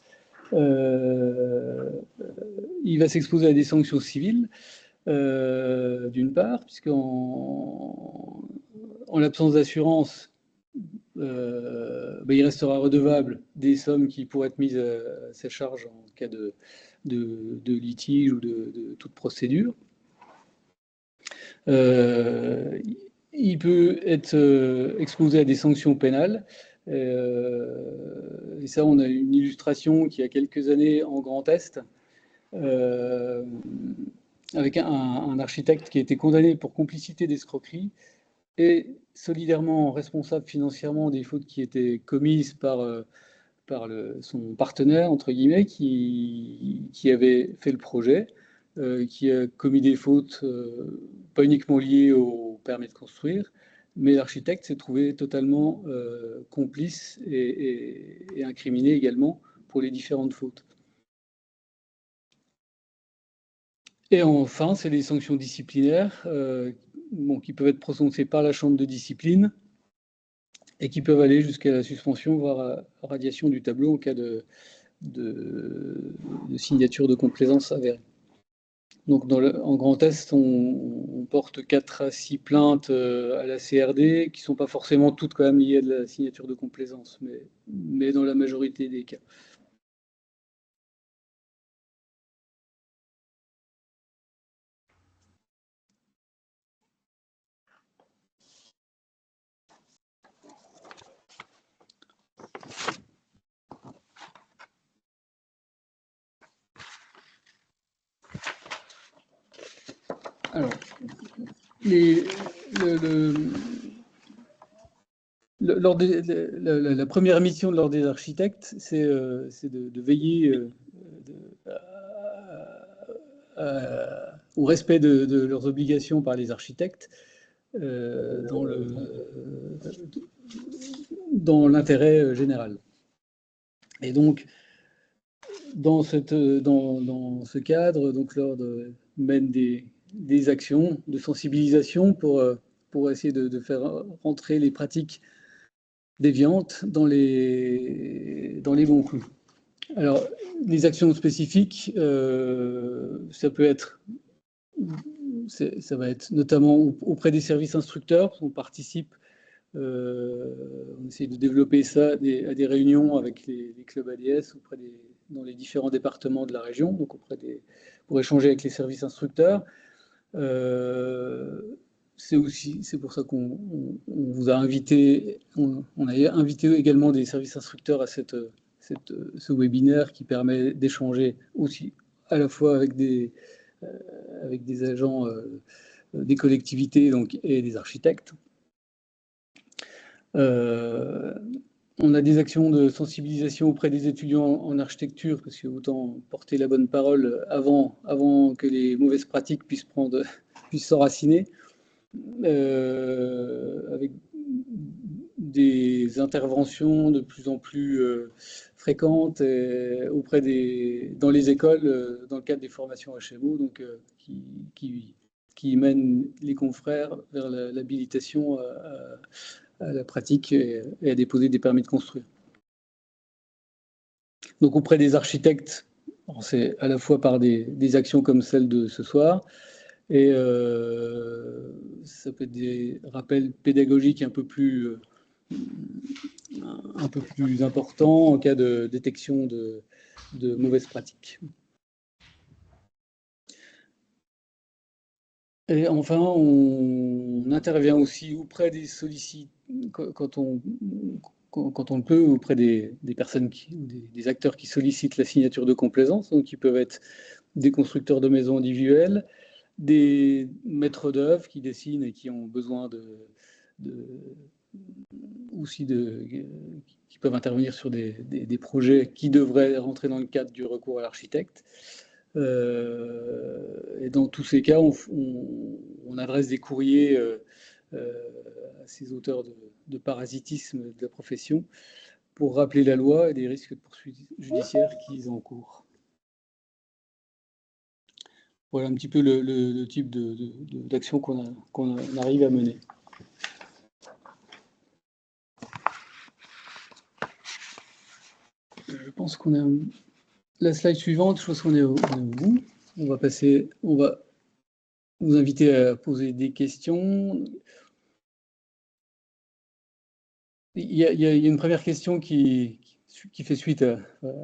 Il va s'exposer à des sanctions civiles, d'une part, puisqu'en l'absence d'assurance, il restera redevable des sommes qui pourraient être mises à sa charge en cas de litige ou de toute procédure. Il peut être exposé à des sanctions pénales. Et ça, on a une illustration qui a quelques années en Grand Est, avec un architecte qui a été condamné pour complicité d'escroquerie et solidairement responsable financièrement des fautes qui étaient commises par son partenaire, entre guillemets, qui avait fait le projet, qui a commis des fautes pas uniquement liées au permis de construire, mais l'architecte s'est trouvé totalement complice et incriminé également pour les différentes fautes. Et enfin, c'est les sanctions disciplinaires qui peuvent être prononcées par la chambre de discipline et qui peuvent aller jusqu'à la suspension, voire radiation du tableau en cas de signature de complaisance avérée. Donc, en Grand Est, on porte 4 à 6 plaintes à la CRD, qui ne sont pas forcément toutes quand même liées à de la signature de complaisance, mais dans la majorité des cas. Alors, la première mission de l'ordre des architectes, c'est de veiller au respect de leurs obligations par les architectes dans l'intérêt général. Et donc, dans ce cadre, l'ordre mène des actions de sensibilisation pour essayer de faire rentrer les pratiques déviantes dans les bons clous. Alors, les actions spécifiques, ça va être notamment auprès des services instructeurs. On participe, on essaie de développer ça à des réunions avec les clubs ADS dans les différents départements de la région, donc pour échanger avec les services instructeurs. C'est pour ça qu'on vous a invité, on a invité également des services instructeurs à ce webinaire qui permet d'échanger aussi à la fois avec des agents des collectivités et des architectes. On a des actions de sensibilisation auprès des étudiants en architecture, parce que autant porter la bonne parole avant que les mauvaises pratiques puissent s'enraciner, avec des interventions de plus en plus fréquentes dans les écoles, dans le cadre des formations HMO, donc qui mènent les confrères vers l'habilitation à la pratique et à déposer des permis de construire. Donc auprès des architectes, c'est à la fois par des actions comme celle de ce soir, et ça peut être des rappels pédagogiques un peu plus importants en cas de détection de mauvaises pratiques. Et enfin, on intervient aussi auprès des sollicitants, quand on le peut, auprès des personnes, des acteurs qui sollicitent la signature de complaisance, donc qui peuvent être des constructeurs de maisons individuelles, des maîtres d'œuvre qui dessinent et qui ont besoin qui peuvent intervenir sur des projets qui devraient rentrer dans le cadre du recours à l'architecte. Et dans tous ces cas, on adresse des courriers à ces auteurs de parasitisme de la profession pour rappeler la loi et les risques de poursuites judiciaires qu'ils encourent. Voilà un petit peu le type d'action qu'on arrive à mener. Je pense qu'on a la slide suivante, je pense qu'on est au bout. On va vous inviter à poser des questions. Il y a une première question qui fait suite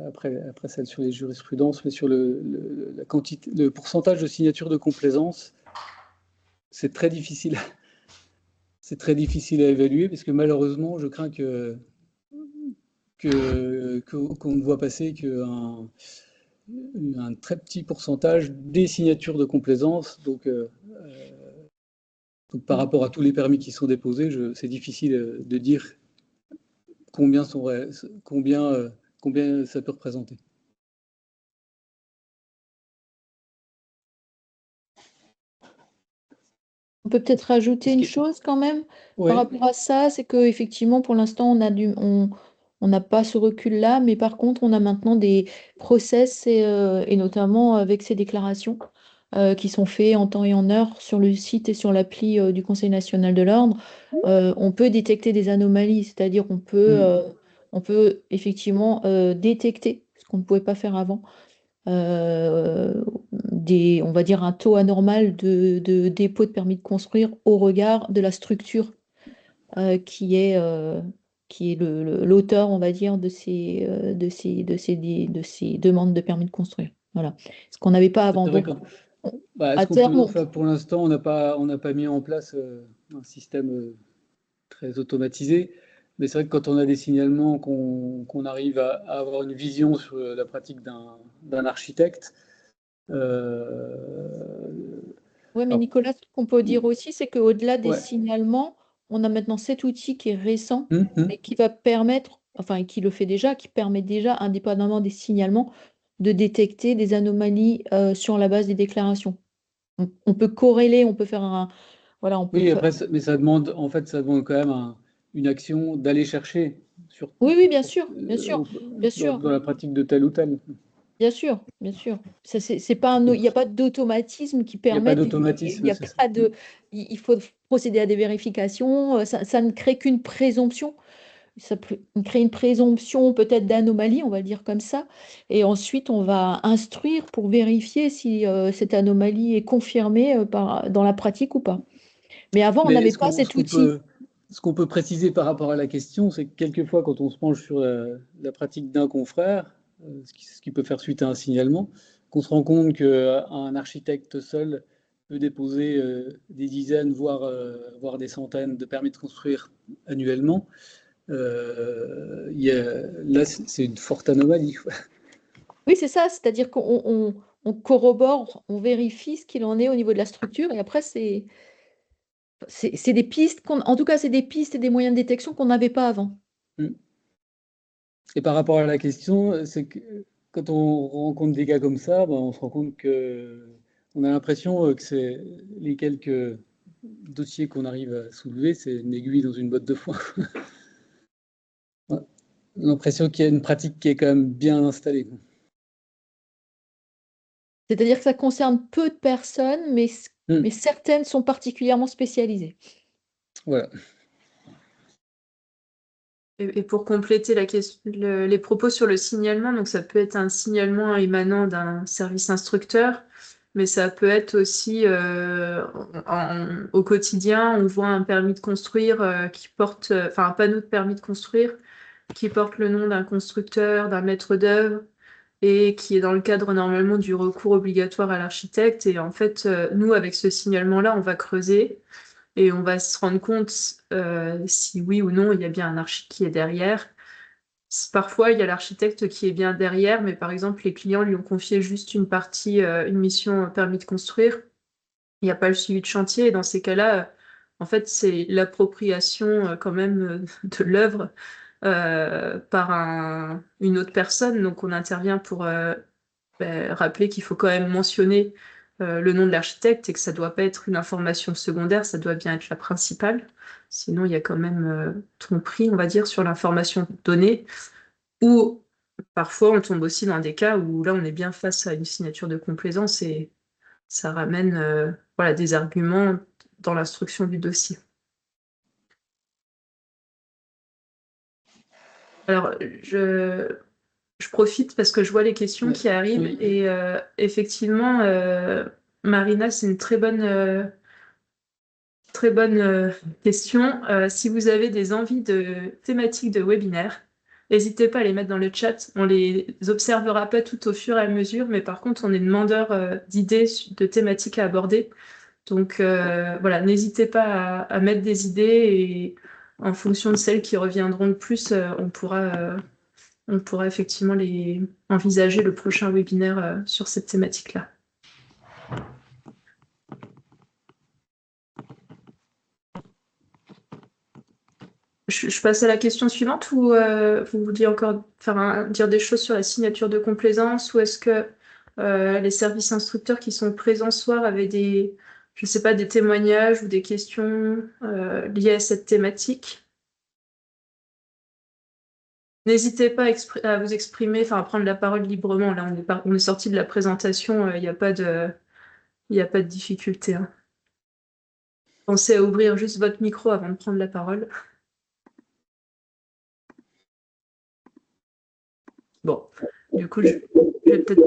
après celle sur les jurisprudences, mais sur le pourcentage de signature de complaisance. C'est très difficile à évaluer parce que malheureusement, je crains qu'on ne voit passer qu'un très petit pourcentage des signatures de complaisance. Donc, par rapport à tous les permis qui sont déposés, c'est difficile de dire combien ça peut représenter. On peut peut-être rajouter une chose quand même par rapport à ça, c'est qu'effectivement, pour l'instant, On n'a pas ce recul-là, mais par contre, on a maintenant des process et notamment avec ces déclarations qui sont faits en temps et en heure sur le site et sur l'appli du Conseil national de l'ordre. On peut détecter des anomalies, c'est-à-dire on peut effectivement détecter ce qu'on ne pouvait pas faire avant. On va dire un taux anormal de dépôt de permis de construire au regard de la structure qui est l'auteur, on va dire, de ces demandes de permis de construire. Voilà. Ce qu'on n'avait pas avant. C'est vrai Donc, bah, à terme, enfin, pour l'instant, on n'a pas mis en place un système très automatisé. Mais c'est vrai que quand on a des signalements, qu'on arrive à avoir une vision sur la pratique d'un architecte. oui, mais Alors, Nicolas, ce qu'on peut dire aussi, c'est qu'au-delà des ouais. signalements, on a maintenant cet outil qui est récent Mhm. et qui va permettre, enfin, et qui le fait déjà, qui permet déjà, indépendamment des signalements, de détecter des anomalies sur la base des déclarations. On peut corréler, on peut faire un. Voilà, on peut Oui, faire. après, mais ça demande, en fait, ça demande quand même une action d'aller chercher sur, Oui, oui, bien sûr, bien sûr, euh, bien sûr, dans la pratique de tel ou tel. bien sûr, bien sûr. Ça, c'est pas il n'y a pas d'automatisme qui Il n'y a pas permette, il d'automatisme, y a c'est ça. pas de, il faut procéder à des vérifications, ça ne crée qu'une présomption. Ça peut créer une présomption peut-être d'anomalie, on va le dire comme ça, et ensuite on va instruire pour vérifier si cette anomalie est confirmée dans la pratique ou pas. Mais avant, on Mais n'avait pas cet outil. ce qu'on peut préciser par rapport à la question, c'est que quelquefois, quand on se penche sur la pratique d'un confrère, ce qui peut faire suite à un signalement, qu'on se rend compte qu'un architecte seul peut déposer des dizaines, voire des centaines de permis de construire annuellement. Là, c'est une forte anomalie, quoi. Oui, c'est ça, c'est-à-dire qu'on corrobore, on vérifie ce qu'il en est au niveau de la structure, et après, c'est des pistes, en tout cas, c'est des pistes et des moyens de détection qu'on n'avait pas avant. Mm. Et par rapport à la question, c'est que quand on rencontre des cas comme ça, ben, on se rend compte que on a l'impression que c'est les quelques dossiers qu'on arrive à soulever, c'est une aiguille dans une botte de foin. Ouais. L'impression qu'il y a une pratique qui est quand même bien installée. C'est-à-dire que ça concerne peu de personnes, mais Mm. certaines sont particulièrement spécialisées. Voilà. Et pour compléter les propos sur le signalement, donc ça peut être un signalement émanant d'un service instructeur, mais ça peut être aussi au quotidien, on voit un permis de construire qui porte, enfin un panneau de permis de construire qui porte le nom d'un constructeur, d'un maître d'œuvre et qui est dans le cadre normalement du recours obligatoire à l'architecte. Et en fait, nous, avec ce signalement-là, on va creuser. Et on va se rendre compte si oui ou non il y a bien un archi qui est derrière. Parfois, il y a l'architecte qui est bien derrière, mais par exemple, les clients lui ont confié juste une partie, une mission permis de construire. Il n'y a pas le suivi de chantier. Et dans ces cas-là, en fait, c'est l'appropriation quand même de l'œuvre par une autre personne. Donc, on intervient pour rappeler qu'il faut quand même mentionner le nom de l'architecte et que ça ne doit pas être une information secondaire, ça doit bien être la principale. Sinon, il y a quand même tromperie, on va dire, sur l'information donnée. Ou parfois, on tombe aussi dans des cas où là, on est bien face à une signature de complaisance et ça ramène voilà, des arguments dans l'instruction du dossier. Alors, je profite parce que je vois les questions Ouais. qui arrivent Oui. et effectivement, Marina, c'est une très bonne question. Si vous avez des envies de thématiques de webinaire, n'hésitez pas à les mettre dans le chat. On les observera pas tout au fur et à mesure, mais par contre, on est demandeur d'idées de thématiques à aborder. Donc voilà, n'hésitez pas à mettre des idées et en fonction de celles qui reviendront le plus, on pourra effectivement envisager le prochain webinaire sur cette thématique-là. Je passe à la question suivante ou vous vouliez encore dire des choses sur la signature de complaisance ou est-ce que les services instructeurs qui sont présents ce soir avaient je sais pas, des témoignages ou des questions liées à cette thématique? N'hésitez pas à vous exprimer, enfin à prendre la parole librement. Là, on est sorti de la présentation, il n'y a pas de difficulté, hein. Pensez à ouvrir juste votre micro avant de prendre la parole. Bon, du coup, je vais peut-être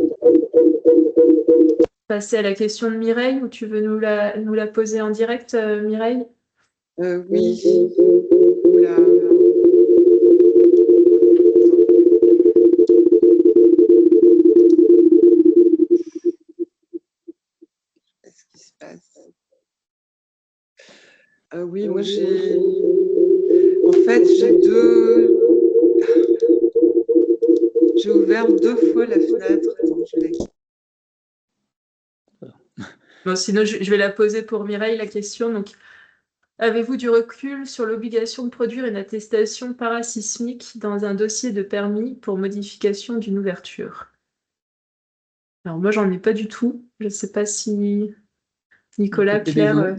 passer à la question de Mireille, ou tu veux nous la poser en direct, Mireille? Oui. Oula. Qu'est-ce qui se passe? Oui, moi j'ai... En fait, j'ai ouvert 2 fois la fenêtre. Attends, je l'ai... Bon, sinon, je vais la poser pour Mireille, la question. Donc, avez-vous du recul sur l'obligation de produire une attestation parasismique dans un dossier de permis pour modification d'une ouverture? Alors, moi, j'en ai pas du tout. Je ne sais pas si Nicolas, Claire...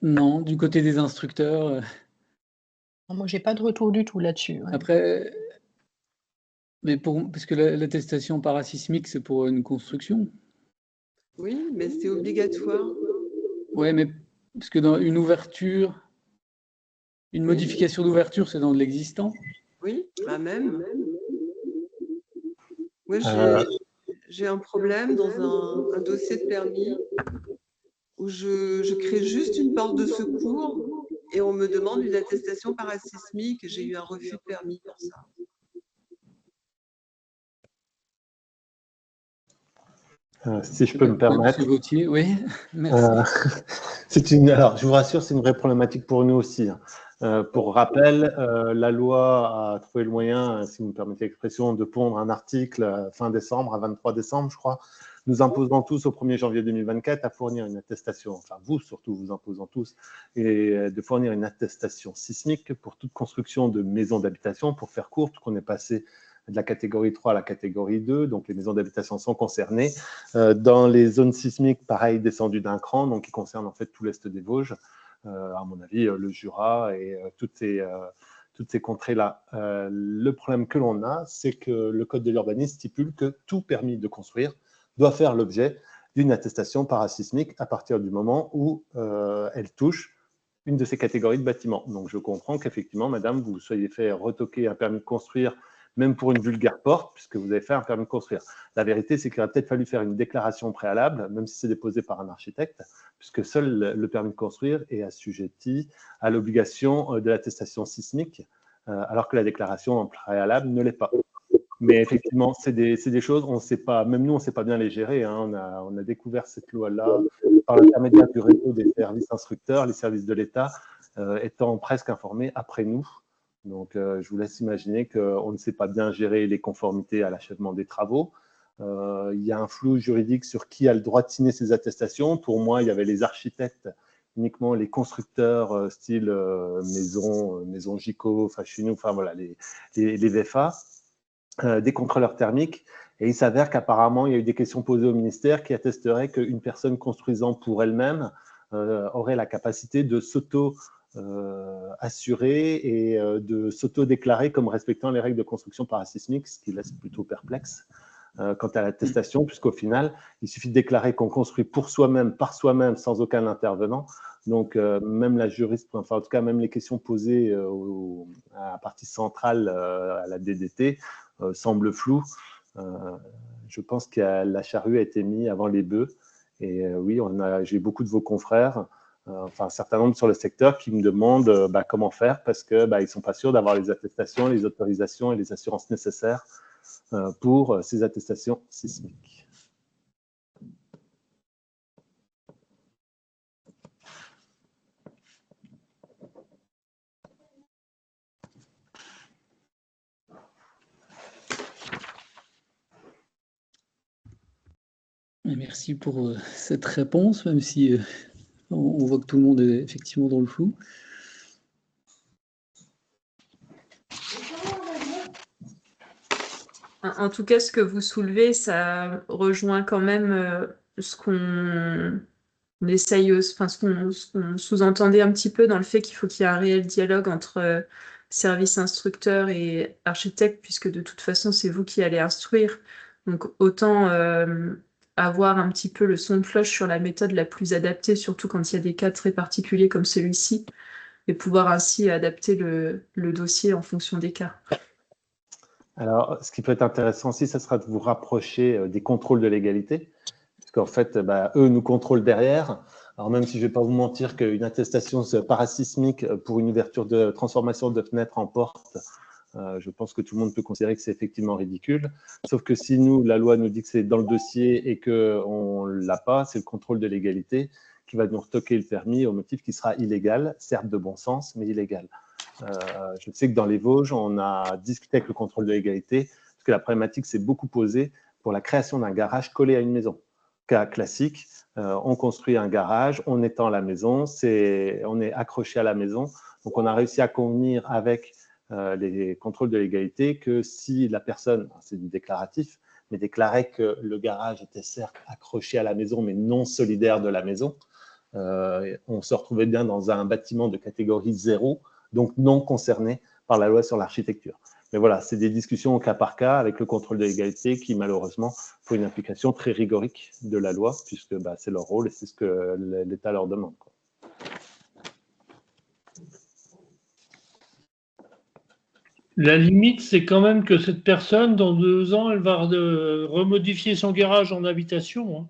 Non, du côté des instructeurs. Moi, j'ai pas de retour du tout là-dessus. Ouais. Après, mais parce que l'attestation parasismique, c'est pour une construction. Oui, mais c'est obligatoire. Ouais, mais parce que dans une ouverture, une modification d'ouverture, c'est dans de l'existant. Oui, bah même. Moi, j'ai un problème dans un dossier de permis où je crée juste une porte de secours et on me demande une attestation parasismique et j'ai eu un refus de permis pour ça. Si je peux me permettre. Monsieur Gauthier, oui, merci. Alors, je vous rassure, c'est une vraie problématique pour nous aussi, hein. Pour rappel, la loi a trouvé le moyen, si vous me permettez l'expression, de pondre un article fin décembre, à 23 décembre, je crois, nous imposant tous au 1er janvier 2024 à fournir une attestation, enfin vous surtout, vous imposant tous, et de fournir une attestation sismique pour toute construction de maisons d'habitation. Pour faire court, qu'on est passé de la catégorie 3 à la catégorie 2, donc les maisons d'habitation sont concernées. Dans les zones sismiques, pareil, descendues d'un cran, donc qui concernent en fait tout l'est des Vosges, à mon avis, le Jura et toutes ces contrées-là. Le problème que l'on a, c'est que le Code de l'urbanisme stipule que tout permis de construire doit faire l'objet d'une attestation parasismique à partir du moment où elle touche une de ces catégories de bâtiments. Donc je comprends qu'effectivement, madame, vous soyez fait retoquer un permis de construire, même pour une vulgaire porte, puisque vous avez fait un permis de construire. La vérité, c'est qu'il aurait peut-être fallu faire une déclaration préalable, même si c'est déposé par un architecte, puisque seul le permis de construire est assujetti à l'obligation de l'attestation sismique, alors que la déclaration préalable ne l'est pas. Mais effectivement, c'est des choses, on ne sait pas, même nous, on ne sait pas bien les gérer, hein. On a découvert cette loi-là par l'intermédiaire du réseau des services instructeurs, les services de l'État, étant presque informés après nous. Donc, je vous laisse imaginer qu'on ne sait pas bien gérer les conformités à l'achèvement des travaux. Il y a un flou juridique sur qui a le droit de signer ces attestations. Pour moi, il y avait les architectes, uniquement les constructeurs, style maison Gico, enfin chez nous, enfin voilà, les VFA, des contrôleurs thermiques. Et il s'avère qu'apparemment, il y a eu des questions posées au ministère qui attesteraient qu'une personne construisant pour elle-même aurait la capacité de s'auto-assurer et de s'auto-déclarer comme respectant les règles de construction parasismique, ce qui laisse plutôt perplexe quant à l'attestation, puisqu'au final, il suffit de déclarer qu'on construit pour soi-même, par soi-même, sans aucun intervenant. Donc, même la jurisprudence, enfin, en tout cas, même les questions posées à la partie centrale, à la DDT, semblent floues. Je pense que la charrue a été mise avant les bœufs. Et oui, j'ai beaucoup de vos confrères, enfin un certain nombre sur le secteur, qui me demandent comment faire, parce qu'ils ne sont pas sûrs d'avoir les attestations, les autorisations et les assurances nécessaires pour ces attestations sismiques. Et merci pour cette réponse, même si on voit que tout le monde est effectivement dans le flou. En tout cas, ce que vous soulevez, ça rejoint quand même ce qu'on essaye, enfin ce qu'on sous-entendait un petit peu dans le fait qu'il faut qu'il y ait un réel dialogue entre service instructeur et architecte, puisque de toute façon, c'est vous qui allez instruire. Donc, autant avoir un petit peu le son de cloche sur la méthode la plus adaptée, surtout quand il y a des cas très particuliers comme celui-ci, et pouvoir ainsi adapter le dossier en fonction des cas. Alors, ce qui peut être intéressant aussi, ça sera de vous rapprocher des contrôles de légalité, puisqu'en fait, eux nous contrôlent derrière. Alors, même si je ne vais pas vous mentir qu'une attestation parasismique pour une ouverture de transformation de fenêtre en porte, je pense que tout le monde peut considérer que c'est effectivement ridicule. Sauf que si nous, la loi nous dit que c'est dans le dossier et qu'on ne l'a pas, c'est le contrôle de légalité qui va nous retoquer le permis au motif qu'il sera illégal, certes de bon sens, mais illégal. Je sais que dans les Vosges, on a discuté avec le contrôle de légalité, parce que la problématique s'est beaucoup posée pour la création d'un garage collé à une maison. Cas classique, on construit un garage, on étend la maison, on est accroché à la maison. Donc, on a réussi à convenir avec les contrôles de légalité que si la personne, c'est du déclaratif, mais déclarait que le garage était certes accroché à la maison, mais non solidaire de la maison, on se retrouvait bien dans un bâtiment de catégorie 0, donc non concerné par la loi sur l'architecture. Mais voilà, c'est des discussions au cas par cas avec le contrôle de légalité qui, malheureusement, font une application très rigorique de la loi, puisque c'est leur rôle et c'est ce que l'État leur demande, quoi. La limite, c'est quand même que cette personne, dans 2 ans, elle va remodifier son garage en habitation, hein.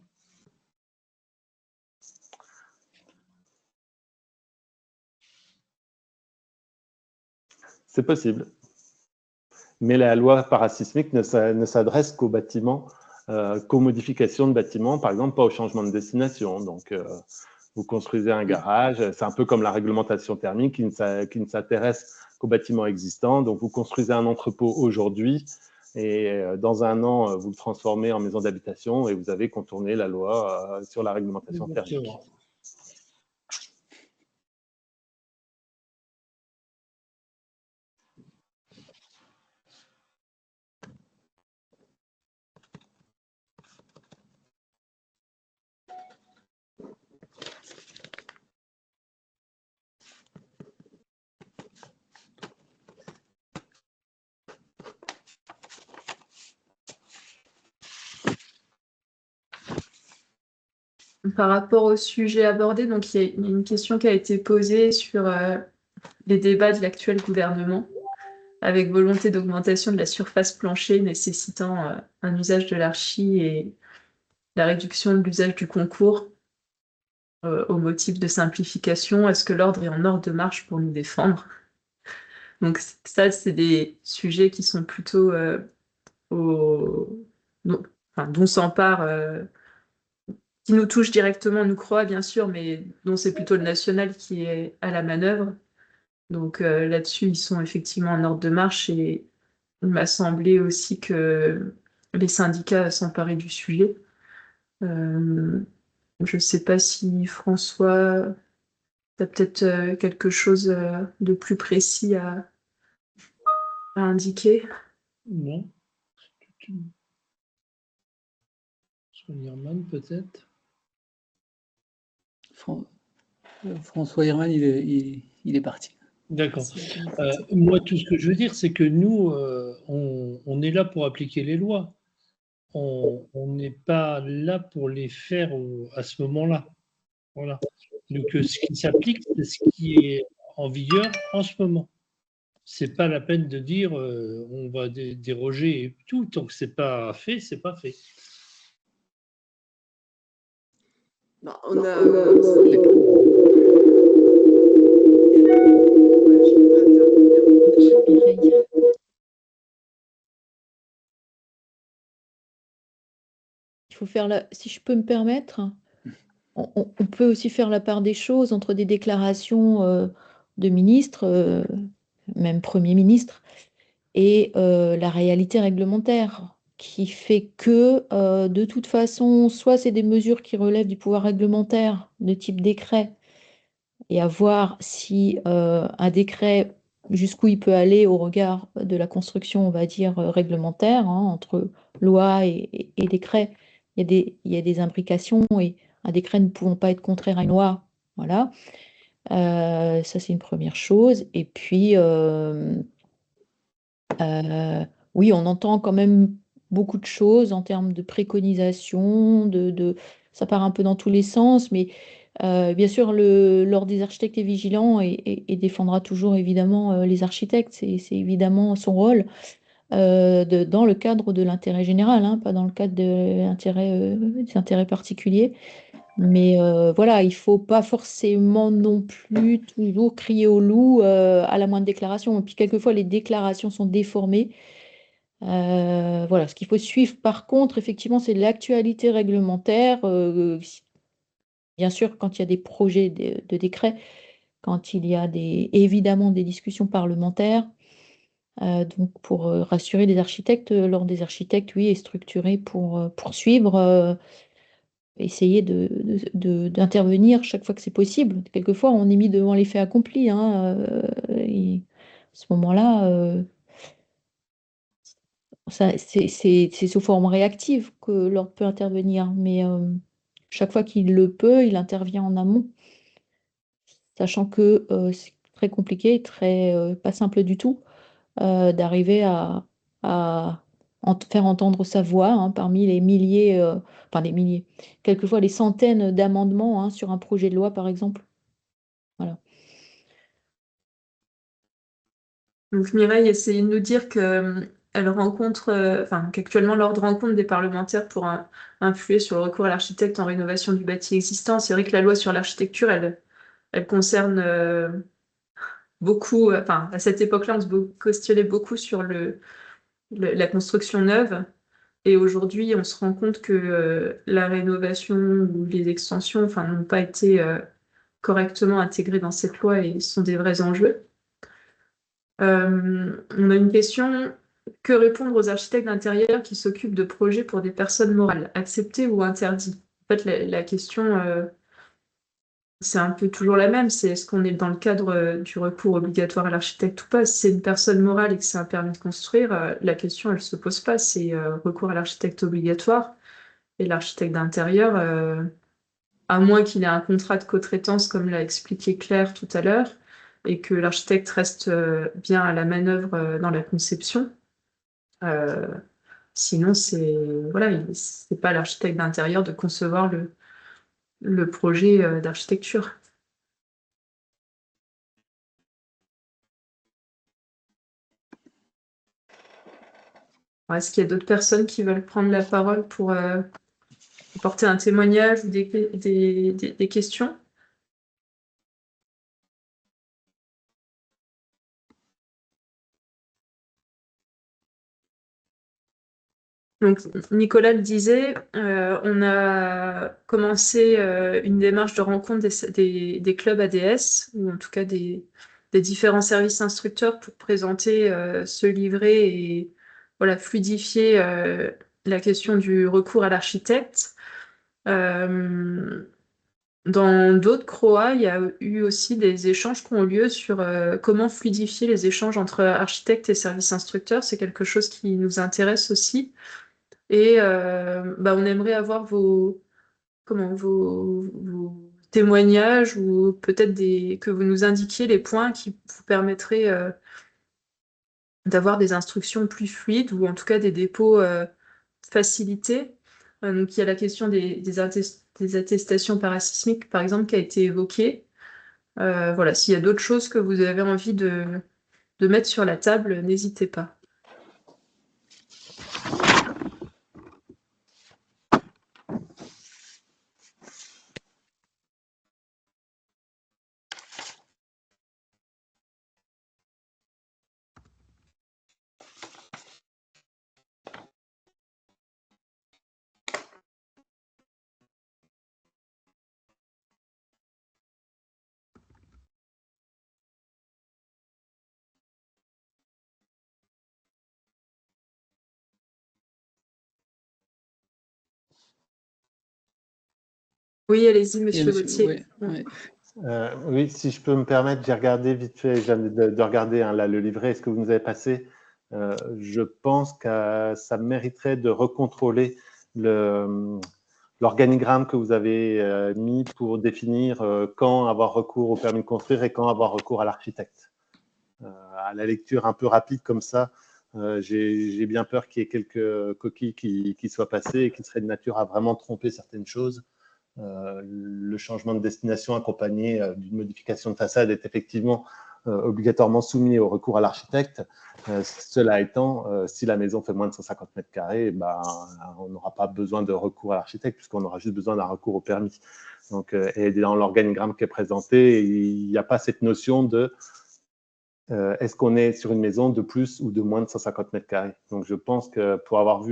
C'est possible. Mais la loi parasismique ne s'adresse qu'aux bâtiments, qu'aux modifications de bâtiments, par exemple, pas au changement de destination. Donc, vous construisez un garage, c'est un peu comme la réglementation thermique qui ne s'intéresse qu'aux bâtiments existants. Donc, vous construisez un entrepôt aujourd'hui et dans 1 an, vous le transformez en maison d'habitation et vous avez contourné la loi sur la réglementation thermique. Par rapport au sujet abordé, donc il y a une question qui a été posée sur les débats de l'actuel gouvernement, avec volonté d'augmentation de la surface plancher nécessitant un usage de l'archi et la réduction de l'usage du concours au motif de simplification. Est-ce que l'ordre est en ordre de marche pour nous défendre? Donc ça, c'est des sujets qui sont plutôt dont s'empare qui nous touche directement, nous croit bien sûr, mais dont c'est plutôt le national qui est à la manœuvre. Donc là-dessus, ils sont effectivement en ordre de marche et il m'a semblé aussi que les syndicats s'emparaient du sujet. Je ne sais pas si François, tu as peut-être quelque chose de plus précis à indiquer. Non. Herman, peut-être. François Herman, il est parti. D'accord. Moi, tout ce que je veux dire, c'est que nous, on est là pour appliquer les lois. On n'est pas là pour les faire à ce moment-là. Voilà. Donc, ce qui s'applique, c'est ce qui est en vigueur en ce moment. C'est pas la peine de dire on va déroger et tout. Tant que c'est pas fait, c'est pas fait. On a. Il faut faire si je peux me permettre, on peut aussi faire la part des choses entre des déclarations de ministres, même Premier ministre, et la réalité réglementaire, qui fait que de toute façon, soit c'est des mesures qui relèvent du pouvoir réglementaire de type décret, et à voir si un décret, jusqu'où il peut aller au regard de la construction, on va dire, réglementaire, hein, entre loi et décret. Il y a des imbrications et un décret ne pouvant pas être contraire à une loi. Voilà. Ça, c'est une première chose. Et puis, oui, on entend quand même beaucoup de choses en termes de préconisation, ça part un peu dans tous les sens, mais bien sûr, l'Ordre des architectes est vigilant et défendra toujours évidemment les architectes, c'est évidemment son rôle dans le cadre de l'intérêt général, hein, pas dans le cadre des intérêts particuliers. Mais voilà, il ne faut pas forcément non plus toujours crier au loup à la moindre déclaration. Et puis quelquefois, les déclarations sont déformées. Voilà, ce qu'il faut suivre par contre, effectivement, c'est l'actualité réglementaire. Bien sûr, quand il y a des projets de décret, quand il y a évidemment des discussions parlementaires. Donc, pour rassurer les architectes, l'Ordre des architectes, oui, est structuré pour poursuivre, essayer d'intervenir chaque fois que c'est possible. Quelquefois, on est mis devant les faits accomplis, hein, et à ce moment-là, c'est sous forme réactive que l'ordre peut intervenir, mais chaque fois qu'il le peut, il intervient en amont, sachant que c'est très compliqué, pas simple du tout, d'arriver à faire entendre sa voix, hein, parmi les milliers, enfin les milliers, quelquefois les centaines d'amendements, hein, sur un projet de loi, par exemple. Voilà. Donc Mireille essayait de nous dire qu'elle rencontre, qu'actuellement l'ordre rencontre des parlementaires pour influer sur le recours à l'architecte en rénovation du bâti existant. C'est vrai que la loi sur l'architecture, elle concerne beaucoup, à cette époque-là, on se questionnait beaucoup sur la construction neuve. Et aujourd'hui, on se rend compte que la rénovation ou les extensions, n'ont pas été correctement intégrées dans cette loi et sont des vrais enjeux. On a une question. Que répondre aux architectes d'intérieur qui s'occupent de projets pour des personnes morales, acceptés ou interdits? En fait, la question, c'est un peu toujours la même. C'est est-ce qu'on est dans le cadre du recours obligatoire à l'architecte ou pas? Si c'est une personne morale et que c'est un permis de construire, la question, elle se pose pas. C'est recours à l'architecte obligatoire. Et l'architecte d'intérieur, à moins qu'il ait un contrat de cotraitance, comme l'a expliqué Claire tout à l'heure, et que l'architecte reste bien à la manœuvre dans la conception. Euh, Sinon, c'est pas l'architecte d'intérieur de concevoir le projet d'architecture. Est-ce qu'il y a d'autres personnes qui veulent prendre la parole pour apporter un témoignage ou des questions? Donc, Nicolas le disait, on a commencé une démarche de rencontre des clubs ADS, ou en tout cas des différents services instructeurs pour présenter ce livret et voilà, fluidifier la question du recours à l'architecte. Dans d'autres CROA, il y a eu aussi des échanges qui ont lieu sur comment fluidifier les échanges entre architectes et services instructeurs. C'est quelque chose qui nous intéresse aussi. Et on aimerait avoir vos témoignages ou peut-être que vous nous indiquiez les points qui vous permettraient d'avoir des instructions plus fluides ou en tout cas des dépôts facilités. Donc il y a la question des attestations parasismiques, par exemple, qui a été évoquée. Voilà, s'il y a d'autres choses que vous avez envie de mettre sur la table, n'hésitez pas. Oui, allez-y, monsieur Gauthier. Oui, si je peux me permettre, j'ai regardé vite fait, je viens de regarder là, le livret, ce que vous nous avez passé. Je pense que ça mériterait de recontrôler le l'organigramme que vous avez mis pour définir quand avoir recours au permis de construire et quand avoir recours à l'architecte. À la lecture un peu rapide comme ça, j'ai bien peur qu'il y ait quelques coquilles qui soient passées et qui seraient de nature à vraiment tromper certaines choses. Le changement de destination accompagné d'une modification de façade est effectivement obligatoirement soumis au recours à l'architecte. Cela étant, si la maison fait moins de 150 mètres carrés, on n'aura pas besoin de recours à l'architecte puisqu'on aura juste besoin d'un recours au permis. Donc, et dans l'organigramme qui est présenté, il n'y a pas cette notion de est-ce qu'on est sur une maison de plus ou de moins de 150 mètres carrés. Donc, je pense que pour avoir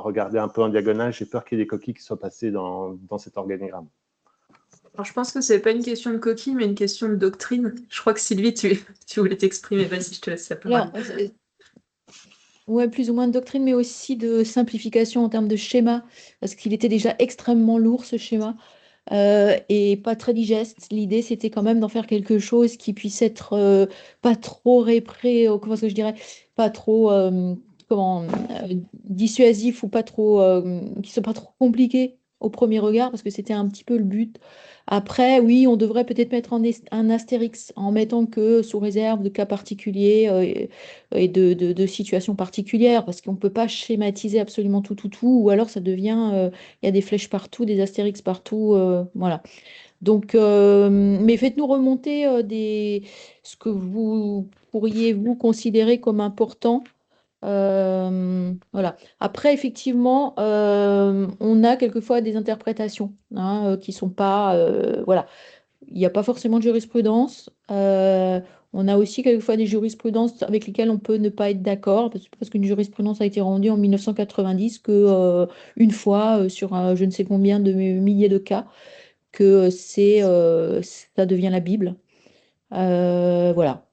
regardé un peu en diagonale, j'ai peur qu'il y ait des coquilles qui soient passées dans cet organigramme. Alors, je pense que c'est pas une question de coquille, mais une question de doctrine. Je crois que Sylvie, tu voulais t'exprimer. Vas-y, je te laisse la parole. Ouais, plus ou moins de doctrine, mais aussi de simplification en termes de schéma, parce qu'il était déjà extrêmement lourd, ce schéma, et pas très digeste. L'idée, c'était quand même d'en faire quelque chose qui puisse être pas trop comment est-ce que je dirais, pas trop dissuasif ou pas trop, qui soit pas trop compliqué au premier regard, parce que c'était un petit peu le but. Après, oui, on devrait peut-être mettre un astérix en mettant que sous réserve de cas particuliers et de situations particulières, parce qu'on ne peut pas schématiser absolument tout, ou alors ça devient, il y a des flèches partout, des astérix partout, voilà. Donc, mais faites-nous remonter ce que vous pourriez vous considérer comme important. Voilà. Après, effectivement, on a quelquefois des interprétations qui sont pas, voilà. Il n'y a pas forcément de jurisprudence. On a aussi quelquefois des jurisprudences avec lesquelles on peut ne pas être d'accord, parce qu'une jurisprudence a été rendue en 1990 que une fois sur je ne sais combien de milliers de cas que ça devient la Bible. Voilà.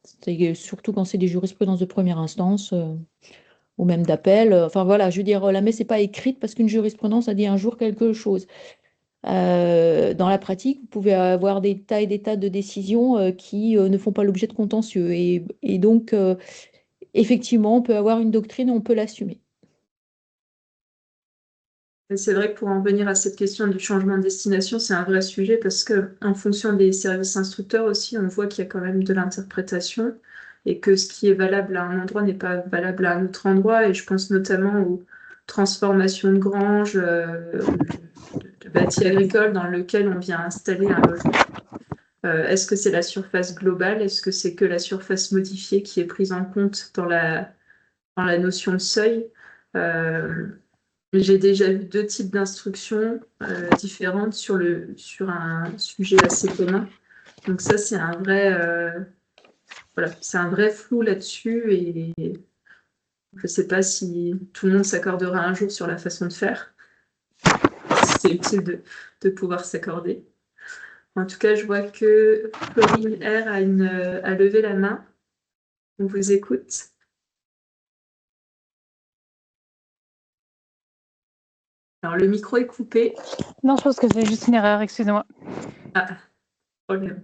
Surtout quand c'est des jurisprudences de première instance ou même d'appel. Enfin voilà, je veux dire, la messe n'est pas écrite parce qu'une jurisprudence a dit un jour quelque chose. Dans la pratique, vous pouvez avoir des tas et des tas de décisions qui ne font pas l'objet de contentieux. Et donc, effectivement, on peut avoir une doctrine et on peut l'assumer. C'est vrai que pour en venir à cette question du changement de destination, c'est un vrai sujet parce qu'en fonction des services instructeurs aussi, on voit qu'il y a quand même de l'interprétation et que ce qui est valable à un endroit n'est pas valable à un autre endroit. Et je pense notamment aux transformations de granges, de bâtis agricoles dans lequel on vient installer un logement. Est-ce que c'est la surface globale? Est-ce que c'est que la surface modifiée qui est prise en compte dans la notion de seuil? J'ai déjà vu deux types d'instructions différentes sur un sujet assez commun. Donc ça, c'est un vrai flou là-dessus et je ne sais pas si tout le monde s'accordera un jour sur la façon de faire. C'est utile de pouvoir s'accorder. En tout cas, je vois que Florine R a levé la main. On vous écoute. Alors, le micro est coupé. Non, je pense que c'est juste une erreur, excusez-moi. Ah, problème.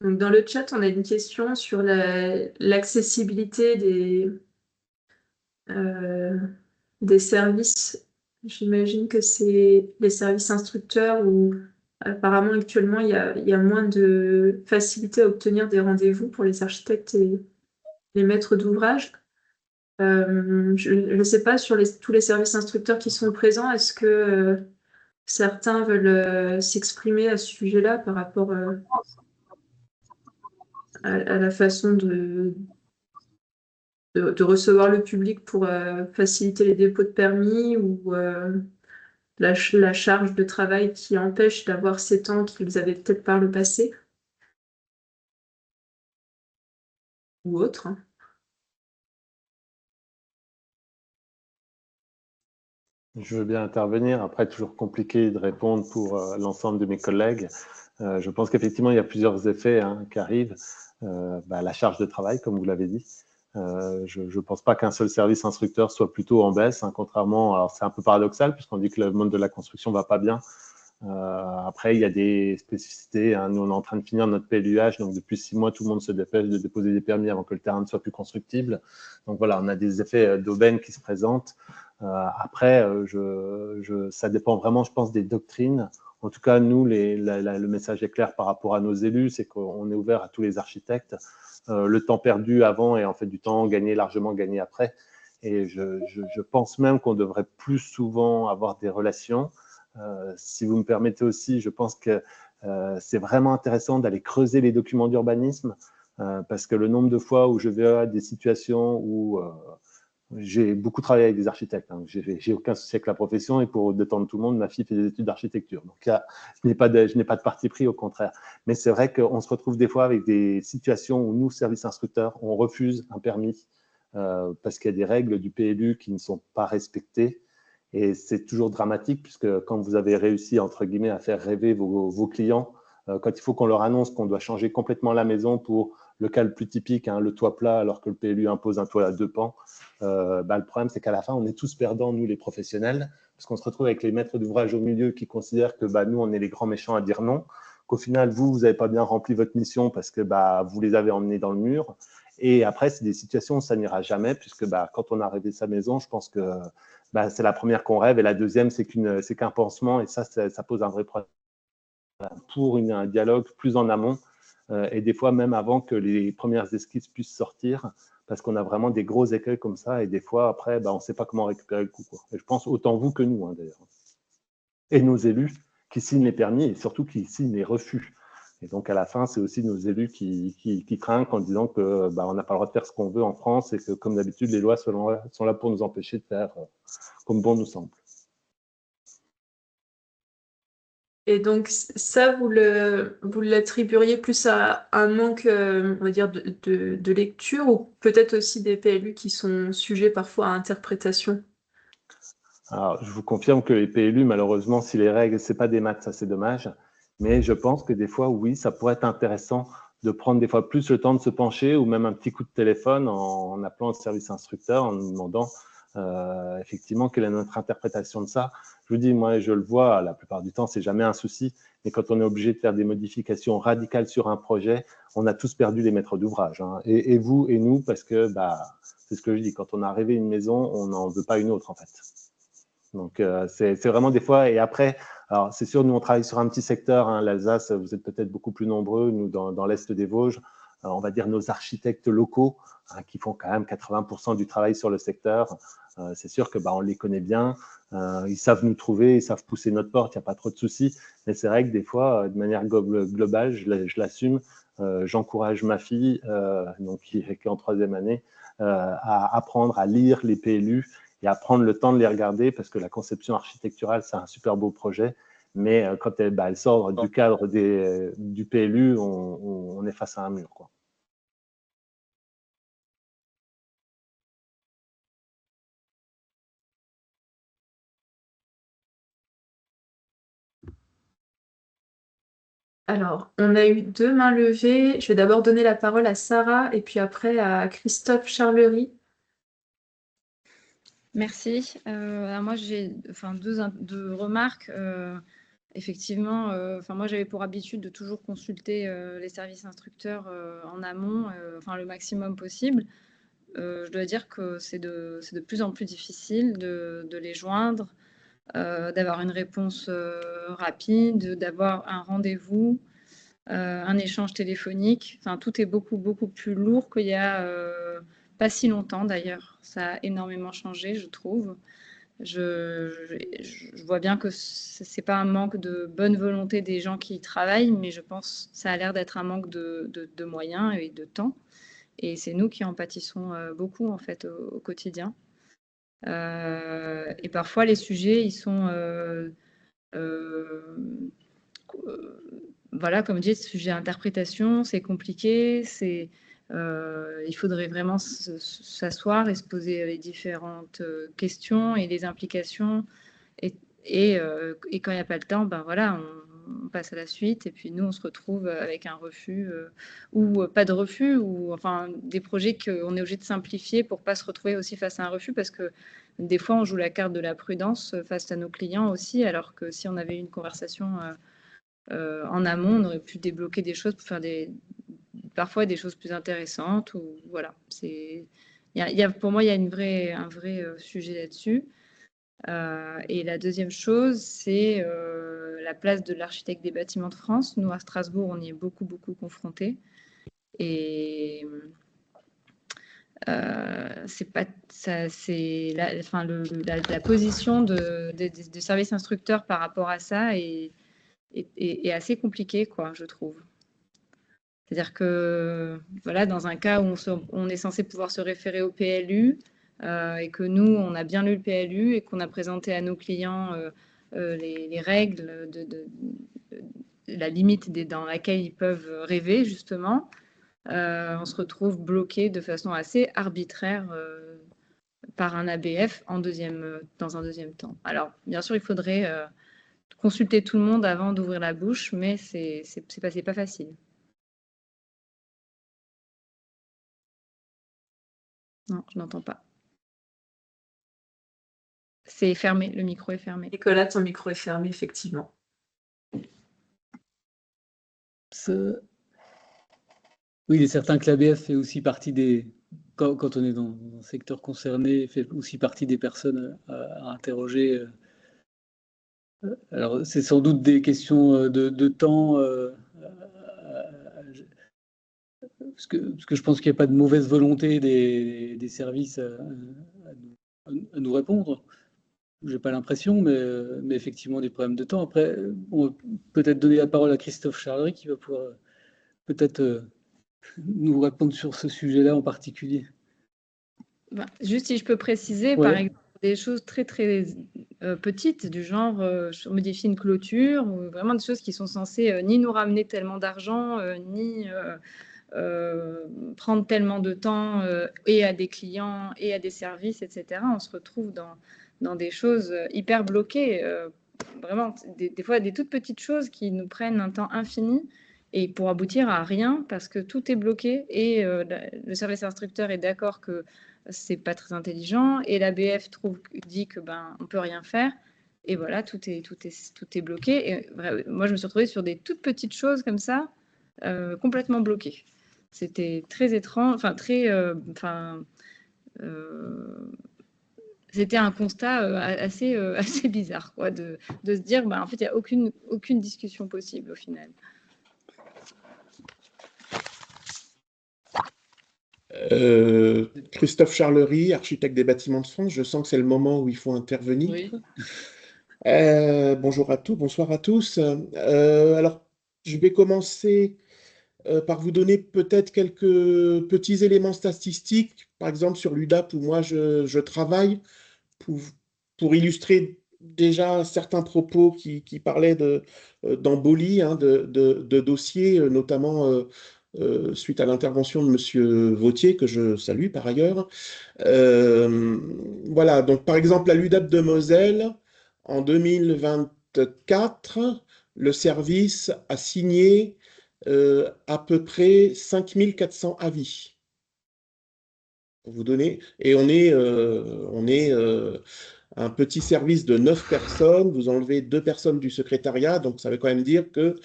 Donc, dans le chat, on a une question sur l'accessibilité des services. J'imagine que c'est les services instructeurs où apparemment actuellement il y a moins de facilité à obtenir des rendez-vous pour les architectes et les maîtres d'ouvrage. Je ne sais pas sur tous les services instructeurs qui sont présents, est-ce que certains veulent s'exprimer à ce sujet-là par rapport à la façon de recevoir le public pour faciliter les dépôts de permis ou la charge de travail qui empêche d'avoir ces temps qu'ils avaient peut-être par le passé ou autre. Je veux bien intervenir. Après, toujours compliqué de répondre pour l'ensemble de mes collègues. Je pense qu'effectivement, il y a plusieurs effets qui arrivent. La charge de travail, comme vous l'avez dit. Je ne pense pas qu'un seul service instructeur soit plutôt en baisse, contrairement, alors c'est un peu paradoxal puisqu'on dit que le monde de la construction ne va pas bien, Après, il y a des spécificités. Hein. Nous, on est en train de finir notre PLUH, donc depuis 6 mois, tout le monde se dépêche de déposer des permis avant que le terrain ne soit plus constructible. Donc voilà, on a des effets d'aubaine qui se présentent. Après, ça dépend vraiment, je pense, des doctrines. En tout cas, nous, le message est clair par rapport à nos élus, c'est qu'on est ouvert à tous les architectes. Le temps perdu avant est en fait du temps gagné, largement gagné après. Et je pense même qu'on devrait plus souvent avoir des relations. Si vous me permettez aussi, je pense que c'est vraiment intéressant d'aller creuser les documents d'urbanisme parce que le nombre de fois où je vais à des situations où j'ai beaucoup travaillé avec des architectes, hein, j'ai aucun souci avec la profession et pour détendre tout le monde, ma fille fait des études d'architecture. Donc là, je n'ai pas de parti pris, au contraire. Mais c'est vrai qu'on se retrouve des fois avec des situations où nous, services instructeurs, on refuse un permis parce qu'il y a des règles du PLU qui ne sont pas respectées. Et c'est toujours dramatique puisque quand vous avez réussi, entre guillemets, à faire rêver vos clients, quand il faut qu'on leur annonce qu'on doit changer complètement la maison pour le cas le plus typique, hein, le toit plat, alors que le PLU impose un toit à 2 pans, le problème, c'est qu'à la fin, on est tous perdants, nous, les professionnels, parce qu'on se retrouve avec les maîtres d'ouvrage au milieu qui considèrent que nous, on est les grands méchants à dire non, qu'au final, vous n'avez pas bien rempli votre mission parce que vous les avez emmenés dans le mur. Et après, c'est des situations où ça n'ira jamais, puisque quand on a rêvé sa maison, je pense que c'est la première qu'on rêve, et la deuxième, c'est qu'un pansement, et ça pose un vrai problème pour un dialogue plus en amont, et des fois même avant que les premières esquisses puissent sortir, parce qu'on a vraiment des gros écueils comme ça, et des fois, après, on ne sait pas comment récupérer le coup, quoi. Et je pense autant vous que nous, hein, d'ailleurs. Et nos élus qui signent les permis, et surtout qui signent les refus. Et donc, à la fin, c'est aussi nos élus qui trinquent en disant qu'on n'a pas le droit de faire ce qu'on veut en France, et que, comme d'habitude, les lois sont là pour nous empêcher de faire comme bon nous semble. Et donc, ça, vous l'attribueriez plus à un manque, on va dire, de lecture, ou peut-être aussi des PLU qui sont sujets parfois à interprétation? Alors, je vous confirme que les PLU, malheureusement, si les règles, ce n'est pas des maths, ça c'est dommage. Mais je pense que des fois, oui, ça pourrait être intéressant de prendre des fois plus le temps de se pencher, ou même un petit coup de téléphone en appelant le service instructeur, en nous demandant effectivement quelle est notre interprétation de ça. Je vous dis, moi, je le vois, la plupart du temps, c'est jamais un souci. Mais quand on est obligé de faire des modifications radicales sur un projet, on a tous perdu les maîtres d'ouvrage, hein. Et vous et nous, parce que c'est ce que je dis, quand on a rêvé une maison, on n'en veut pas une autre, en fait. Donc, c'est vraiment des fois, et après, alors c'est sûr, nous, on travaille sur un petit secteur, hein, l'Alsace, vous êtes peut-être beaucoup plus nombreux, nous, dans l'Est des Vosges, on va dire nos architectes locaux, hein, qui font quand même 80% du travail sur le secteur. C'est sûr que on les connaît bien, ils savent nous trouver, ils savent pousser notre porte, il n'y a pas trop de soucis, mais c'est vrai que des fois, de manière globale, je l'assume, j'encourage ma fille, donc, qui est en 3e année, à apprendre à lire les PLU, et à prendre le temps de les regarder, parce que la conception architecturale, c'est un super beau projet, mais quand elle sort du cadre du PLU, on est face à un mur, quoi. Alors, on a eu 2 mains levées. Je vais d'abord donner la parole à Sarah et puis après à Christophe Charlery. Merci. Alors moi, j'ai deux remarques. Effectivement, moi, j'avais pour habitude de toujours consulter les services instructeurs en amont, le maximum possible. Je dois dire que c'est de plus en plus difficile de les joindre, d'avoir une réponse rapide, d'avoir un rendez-vous, un échange téléphonique. Enfin, tout est beaucoup, beaucoup plus lourd qu'il y a pas si longtemps d'ailleurs. Ça a énormément changé, je trouve. Je vois bien que c'est pas un manque de bonne volonté des gens qui y travaillent, mais je pense que ça a l'air d'être un manque de moyens et de temps. Et c'est nous qui en pâtissons beaucoup en fait au quotidien. Et parfois les sujets, ils sont voilà, comme dit, sujet à interprétation, c'est compliqué, il faudrait vraiment s'asseoir et se poser les différentes questions et les implications. Et quand il n'y a pas le temps, voilà, on passe à la suite. Et puis nous, on se retrouve avec un refus ou pas de refus, ou enfin des projets qu'on est obligé de simplifier pour pas se retrouver aussi face à un refus, parce que des fois, on joue la carte de la prudence face à nos clients aussi, alors que si on avait eu une conversation en amont, on aurait pu débloquer des choses pour faire parfois des choses plus intéressantes. Ou voilà, pour moi, il y a un vrai sujet là-dessus. Et la deuxième chose, c'est la place de l'architecte des bâtiments de France. Nous, à Strasbourg, on y est beaucoup, beaucoup confrontés. Et c'est pas ça, c'est la position de service instructeur par rapport à ça est assez compliquée, quoi, je trouve. C'est-à-dire que voilà, dans un cas où on est censé pouvoir se référer au PLU et que nous, on a bien lu le PLU et qu'on a présenté à nos clients les règles de la limite dans laquelle ils peuvent rêver, justement, on se retrouve bloqué de façon assez arbitraire par un ABF dans un deuxième temps. Alors, bien sûr, il faudrait consulter tout le monde avant d'ouvrir la bouche, mais c'est pas facile. Non, je n'entends pas. C'est fermé, le micro est fermé. Nicolas, ton micro est fermé, effectivement. Oui, il est certain que l'ABF fait aussi partie des... Quand on est dans un secteur concerné, fait aussi partie des personnes à interroger. Alors, c'est sans doute des questions de temps, parce que je pense qu'il n'y a pas de mauvaise volonté des services à nous répondre. Je n'ai pas l'impression, mais effectivement des problèmes de temps. Après, on va peut-être donner la parole à Christophe Charlery qui va pouvoir peut-être nous répondre sur ce sujet-là en particulier. Juste si je peux préciser, par exemple, des choses très très petites, du genre modifier une clôture, ou vraiment des choses qui sont censées ni nous ramener tellement d'argent, ni prendre tellement de temps et à des clients et à des services, etc. On se retrouve dans des choses hyper bloquées, vraiment des fois des toutes petites choses qui nous prennent un temps infini et pour aboutir à rien parce que tout est bloqué et le service instructeur est d'accord que c'est pas très intelligent et l'ABF dit que on peut rien faire et voilà, tout est bloqué. Et moi, je me suis retrouvée sur des toutes petites choses comme ça, complètement bloquées. C'était très étrange, c'était un constat assez bizarre, quoi, de se dire, en fait, il n'y a aucune discussion possible au final. Christophe Charlery, architecte des bâtiments de France. Je sens que c'est le moment où il faut intervenir. Oui. Bonjour à tous, bonsoir à tous. Alors, je vais commencer par vous donner peut-être quelques petits éléments statistiques, par exemple sur l'UDAP où moi je travaille, pour illustrer déjà certains propos qui parlaient d'embolie, de dossiers, notamment suite à l'intervention de M. Vautier, que je salue par ailleurs. Voilà, donc par exemple, à l'UDAP de Moselle, en 2024, le service a signé à peu près 5400 avis. Pour vous donner, et on est un petit service de 9 personnes, vous enlevez 2 personnes du secrétariat, donc ça veut quand même dire que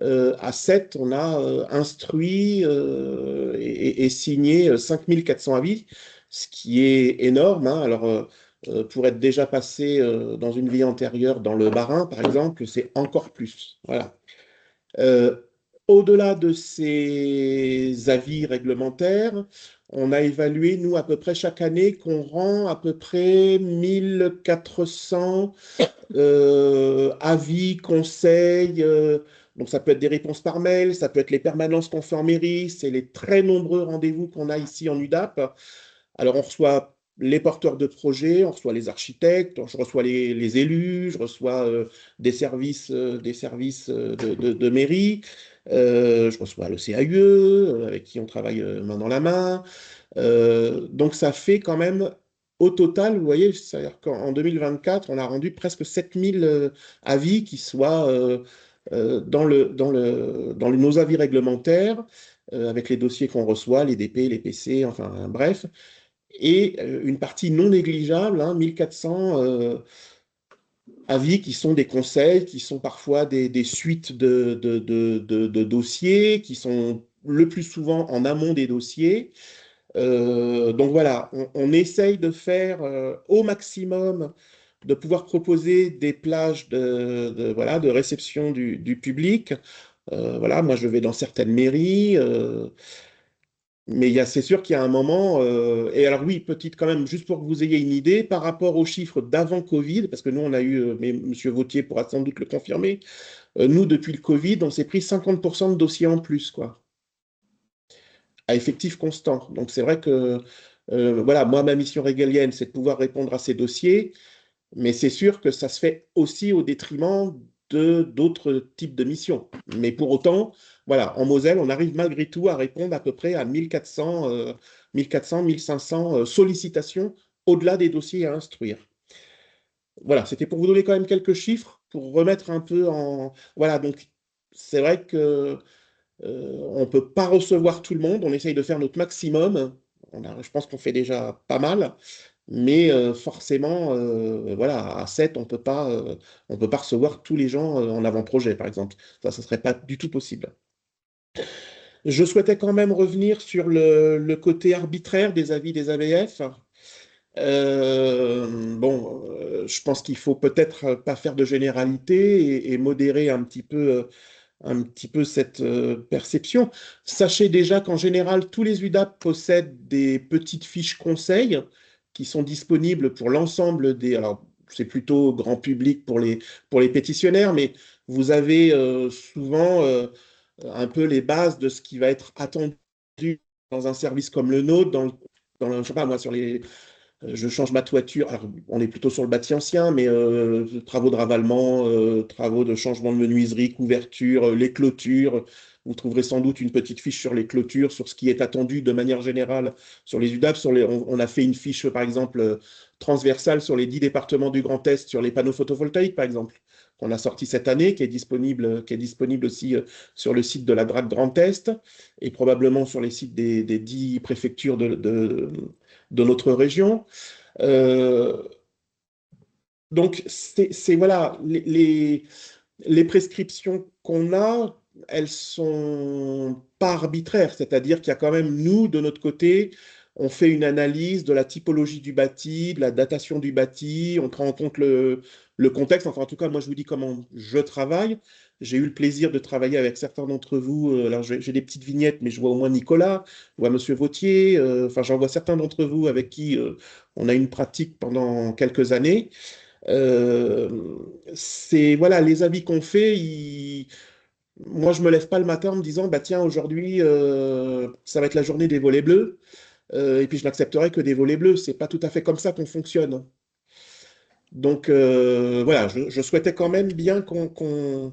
à 7, on a instruit et signé 5400 avis, ce qui est énorme. Alors, pour être déjà passé dans une vie antérieure dans le Bas-Rhin, par exemple, c'est encore plus. Voilà. Au-delà de ces avis réglementaires, on a évalué, nous, à peu près chaque année, qu'on rend à peu près 1400 avis, conseils. Donc, ça peut être des réponses par mail, ça peut être les permanences qu'on fait en mairie, c'est les très nombreux rendez-vous qu'on a ici en UDAP. Alors, on reçoit les porteurs de projets, on reçoit les architectes, je reçois les élus, je reçois des services de mairie, je reçois le CAUE, avec qui on travaille main dans la main. Donc, ça fait quand même, au total, vous voyez, c'est-à-dire qu'en 2024, on a rendu presque 7000 avis qui soient dans nos avis réglementaires, avec les dossiers qu'on reçoit, les DP, les PC, enfin bref, et une partie non négligeable, 1400 avis qui sont des conseils, qui sont parfois des suites de dossiers, qui sont le plus souvent en amont des dossiers. Donc voilà, on essaye de faire au maximum, de pouvoir proposer des plages voilà, de réception du public. Voilà, moi je vais dans certaines mairies, mais c'est sûr qu'il y a un moment, et alors oui, petite quand même, juste pour que vous ayez une idée, par rapport aux chiffres d'avant Covid, parce que nous on a eu, mais M. Vautier pourra sans doute le confirmer, nous depuis le Covid, on s'est pris 50% de dossiers en plus, quoi, à effectif constant. Donc c'est vrai que, voilà, moi ma mission régalienne, c'est de pouvoir répondre à ces dossiers, mais c'est sûr que ça se fait aussi au détriment d'autres types de missions. Mais pour autant, voilà, en Moselle, on arrive malgré tout à répondre à peu près à 1400, 1500 sollicitations au-delà des dossiers à instruire. Voilà, c'était pour vous donner quand même quelques chiffres, pour remettre un peu en... Voilà, donc c'est vrai que on ne peut pas recevoir tout le monde, on essaye de faire notre maximum. Je pense qu'on fait déjà pas mal. Mais forcément, voilà, à 7, on peut pas recevoir tous les gens en avant-projet, par exemple. Ça ne serait pas du tout possible. Je souhaitais quand même revenir sur le côté arbitraire des avis des ABF. Bon, je pense qu'il faut peut-être pas faire de généralité et modérer un petit peu cette perception. Sachez déjà qu'en général, tous les UDAP possèdent des petites fiches conseils qui sont disponibles pour l'ensemble des... Alors, c'est plutôt grand public pour les pétitionnaires, mais vous avez souvent un peu les bases de ce qui va être attendu dans un service comme le nôtre, je sais pas moi, je change ma toiture, alors on est plutôt sur le bâti ancien, mais travaux de ravalement, travaux de changement de menuiserie, couverture, les clôtures. Vous trouverez sans doute une petite fiche sur les clôtures, sur ce qui est attendu de manière générale sur les UDAP. On a fait une fiche, par exemple, transversale sur les 10 départements du Grand Est, sur les panneaux photovoltaïques, par exemple, qu'on a sorti cette année, qui est disponible aussi sur le site de la DRAC Grand Est et probablement sur les sites des 10 préfectures de notre région. Donc, voilà, les prescriptions qu'on a, elles sont pas arbitraires, c'est-à-dire qu'il y a quand même, nous, de notre côté, on fait une analyse de la typologie du bâti, de la datation du bâti, on prend en compte le contexte. Enfin, en tout cas, moi, je vous dis comment je travaille. J'ai eu le plaisir de travailler avec certains d'entre vous. Alors, j'ai des petites vignettes, mais je vois au moins Nicolas, je vois Monsieur Vautier. Enfin, j'en vois certains d'entre vous avec qui on a une pratique pendant quelques années. Voilà, les avis qu'on fait, moi, je me lève pas le matin en me disant, bah tiens, aujourd'hui, ça va être la journée des volets bleus. Et puis je n'accepterai que des volets bleus. C'est pas tout à fait comme ça qu'on fonctionne. Donc voilà, je souhaitais quand même bien qu'on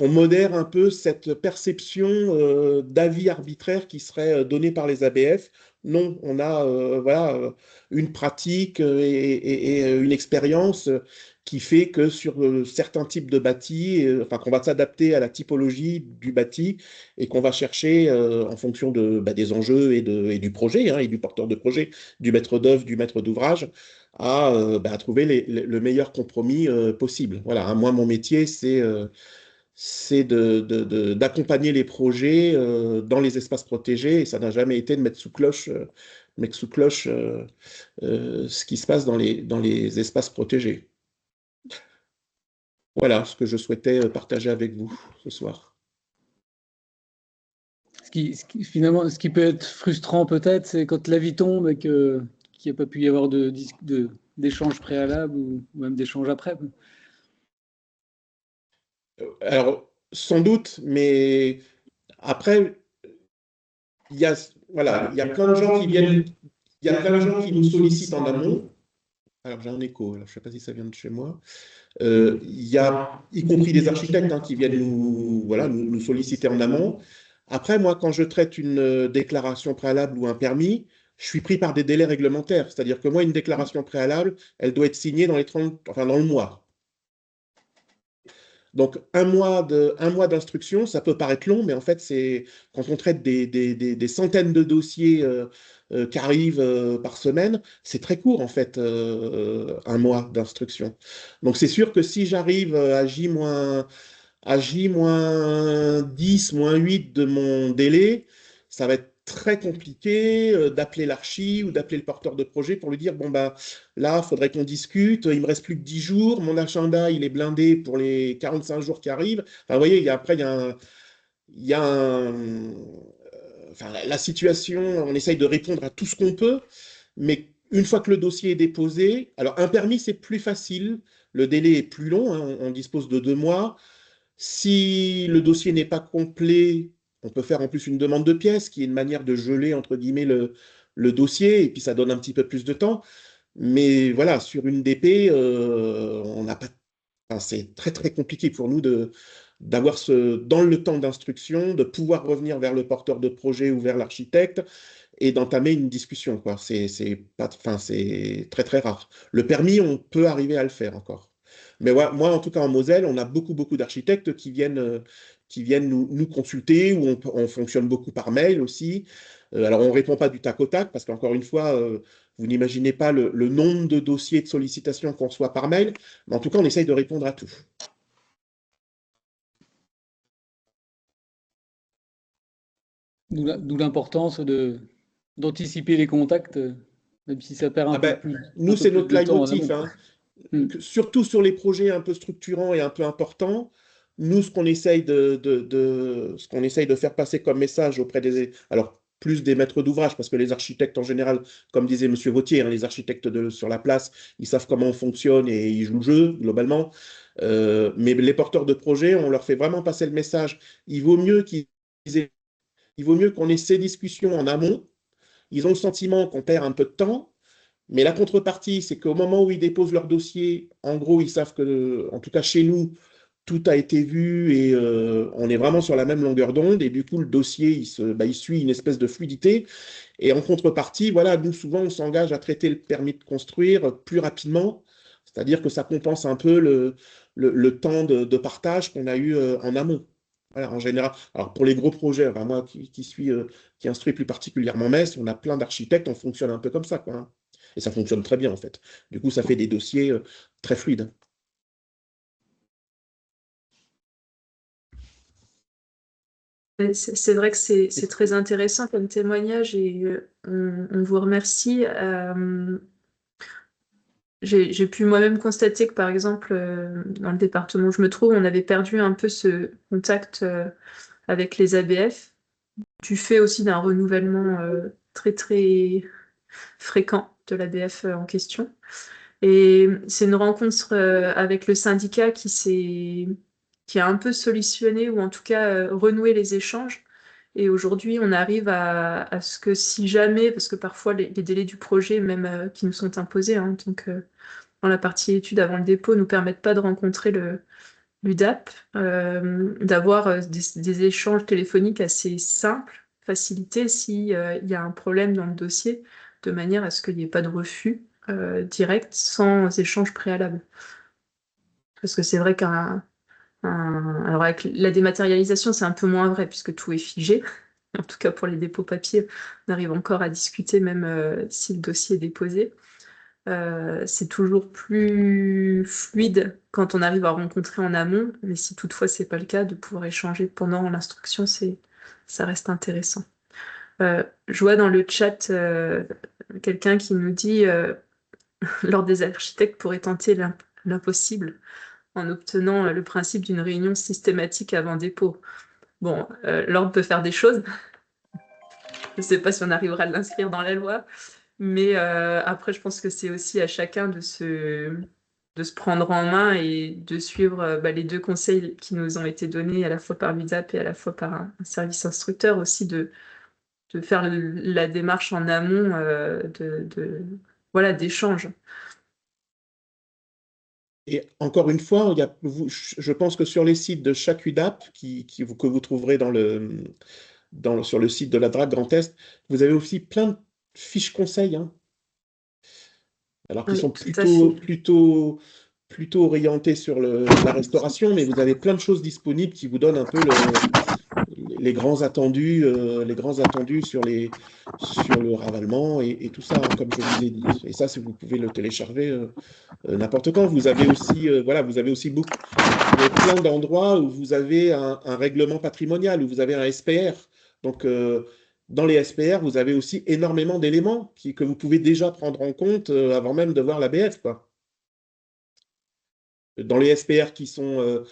modère un peu cette perception d'avis arbitraire qui serait donnée par les ABF. Non, on a voilà, une pratique et une expérience qui fait que sur certains types de bâtis, enfin, qu'on va s'adapter à la typologie du bâti et qu'on va chercher en fonction des enjeux et du projet, et du porteur de projet, du maître d'œuvre, du maître d'ouvrage, à trouver le meilleur compromis possible. Voilà, moi, mon métier, c'est d'accompagner les projets dans les espaces protégés, et ça n'a jamais été de mettre sous cloche, ce qui se passe dans les espaces protégés. Voilà ce que je souhaitais partager avec vous ce soir. Finalement, ce qui peut être frustrant peut-être, c'est quand l'avis tombe et qu'il n'y a pas pu y avoir d'échange préalable ou même d'échange après. Alors, sans doute, mais après, il y a plein de gens qui viennent, il y a plein de gens qui nous sollicitent en amont. Alors, j'ai un écho, alors, je ne sais pas si ça vient de chez moi. Il y a, y compris des architectes qui viennent nous solliciter en amont. Après, moi, quand je traite une déclaration préalable ou un permis, je suis pris par des délais réglementaires. C'est-à-dire que moi, une déclaration préalable, elle doit être signée dans le mois. Donc, un mois d'instruction, ça peut paraître long, mais en fait, c'est quand on traite des centaines de dossiers qui arrivent par semaine, c'est très court, en fait, un mois d'instruction. Donc, c'est sûr que si j'arrive à J-10, -8 de mon délai, ça va être très compliqué d'appeler l'archi ou d'appeler le porteur de projet pour lui dire, bon, bah, là, il faudrait qu'on discute, il me reste plus que 10 jours, mon agenda, il est blindé pour les 45 jours qui arrivent. Enfin, vous voyez, après, enfin, la situation, on essaye de répondre à tout ce qu'on peut, mais une fois que le dossier est déposé, alors un permis, c'est plus facile, le délai est plus long, hein, on dispose de 2 mois. Si le dossier n'est pas complet, on peut faire en plus une demande de pièces, qui est une manière de geler, entre guillemets, le dossier, et puis ça donne un petit peu plus de temps. Mais voilà, sur une DP, on n'a pas, enfin, c'est très très compliqué pour nous d'avoir dans le temps d'instruction, de pouvoir revenir vers le porteur de projet ou vers l'architecte et d'entamer une discussion, quoi. C'est très très rare. Le permis, on peut arriver à le faire encore. Mais ouais, moi, en tout cas, en Moselle, on a beaucoup d'architectes qui viennent nous consulter, ou on fonctionne beaucoup par mail aussi. Alors, on ne répond pas du tac au tac, parce qu'encore une fois, vous n'imaginez pas le nombre de dossiers de sollicitations qu'on reçoit par mail, mais en tout cas, on essaye de répondre à tout. D'où l'importance d'anticiper les contacts, même si ça perd un peu plus. Nous, c'est notre de temps en leitmotiv, amont. hein. Surtout sur les projets un peu structurants et un peu importants. Nous, ce qu'on essaye de faire passer comme message auprès alors plus des maîtres d'ouvrage, parce que les architectes en général, comme disait M. Vautier, hein, les architectes sur la place, ils savent comment on fonctionne et ils jouent le jeu, globalement. Mais les porteurs de projets, on leur fait vraiment passer le message. Il vaut mieux qu'on ait ces discussions en amont. Ils ont le sentiment qu'on perd un peu de temps, mais la contrepartie, c'est qu'au moment où ils déposent leur dossier, en gros, ils savent que, en tout cas chez nous, tout a été vu et on est vraiment sur la même longueur d'onde. Et du coup, le dossier, il suit une espèce de fluidité. Et en contrepartie, voilà, nous, souvent, on s'engage à traiter le permis de construire plus rapidement. C'est-à-dire que ça compense un peu le temps de partage qu'on a eu en amont. Voilà, en général. Alors, pour les gros projets, enfin, moi qui instruis plus particulièrement Metz, on a plein d'architectes, on fonctionne un peu comme ça, quoi, hein. Et ça fonctionne très bien, en fait. Du coup, ça fait des dossiers très fluides. C'est vrai que c'est très intéressant comme témoignage et on vous remercie. J'ai pu moi-même constater que, par exemple, dans le département où je me trouve, on avait perdu un peu ce contact avec les ABF, du fait aussi d'un renouvellement très très fréquent de l'ABF en question. Et c'est une rencontre avec le syndicat qui a un peu solutionné, ou en tout cas renoué les échanges. Et aujourd'hui, on arrive à ce que si jamais, parce que parfois les délais du projet, même qui nous sont imposés, hein, donc dans la partie études avant le dépôt, nous permettent pas de rencontrer l'UDAP, d'avoir des échanges téléphoniques assez simples, facilités, s'il y a un problème dans le dossier, de manière à ce qu'il n'y ait pas de refus direct sans échange préalable. Parce que c'est vrai alors avec la dématérialisation, c'est un peu moins vrai puisque tout est figé. En tout cas, pour les dépôts papier, on arrive encore à discuter même si le dossier est déposé. C'est toujours plus fluide quand on arrive à rencontrer en amont, mais si toutefois c'est pas le cas, de pouvoir échanger pendant l'instruction, ça reste intéressant. Je vois dans le chat quelqu'un qui nous dit l'ordre des architectes pourrait tenter l'impossible en obtenant le principe d'une réunion systématique avant dépôt. Bon, l'ordre peut faire des choses. Je ne sais pas si on arrivera à l'inscrire dans la loi, mais après, je pense que c'est aussi à chacun de se prendre en main et de suivre les deux conseils qui nous ont été donnés à la fois par l'UDAP et à la fois par un service instructeur, aussi de faire la démarche en amont voilà, d'échange. Et encore une fois, je pense que sur les sites de chaque UDAP que vous trouverez sur le site de la DRAC Grand Est, vous avez aussi plein de fiches conseils, hein. Alors qui Oui, sont tout à fait. plutôt orienté sur la restauration, mais vous avez plein de choses disponibles qui vous donnent un peu les grands attendus sur le ravalement et tout ça, hein, comme je vous ai dit. Et ça, vous pouvez le télécharger n'importe quand. Vous avez aussi, vous avez aussi plein d'endroits où vous avez un règlement patrimonial, où vous avez un SPR. Donc, dans les SPR, vous avez aussi énormément d'éléments que vous pouvez déjà prendre en compte avant même de voir l'ABF, quoi. Dans les SPR qui sont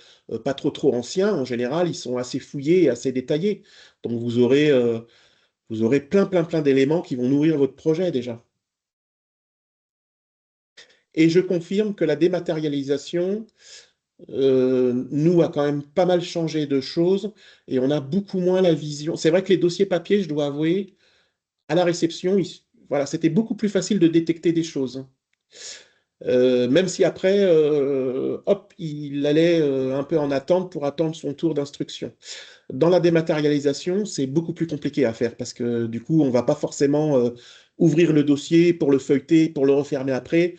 pas trop anciens, en général, ils sont assez fouillés et assez détaillés. Donc, vous aurez plein d'éléments qui vont nourrir votre projet déjà. Et je confirme que la dématérialisation, nous, a quand même pas mal changé de choses et on a beaucoup moins la vision. C'est vrai que les dossiers papier, je dois avouer, à la réception, voilà, c'était beaucoup plus facile de détecter des choses. Même si après, hop, il allait un peu en attente pour attendre son tour d'instruction. Dans la dématérialisation, c'est beaucoup plus compliqué à faire parce que du coup, on ne va pas forcément ouvrir le dossier pour le feuilleter, pour le refermer après.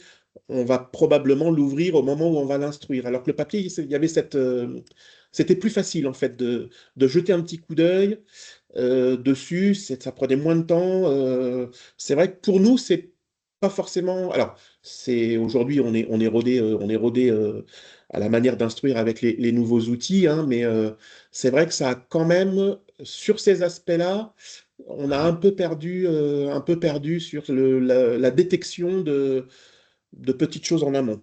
On va probablement l'ouvrir au moment où on va l'instruire. Alors que le papier, il y avait c'était plus facile en fait de jeter un petit coup d'œil dessus. Ça prenait moins de temps. C'est vrai que pour nous, c'est pas forcément. Alors, aujourd'hui, on est rodé à la manière d'instruire avec les nouveaux outils, hein, mais c'est vrai que ça a quand même, sur ces aspects-là, on a un peu perdu sur la détection de petites choses en amont.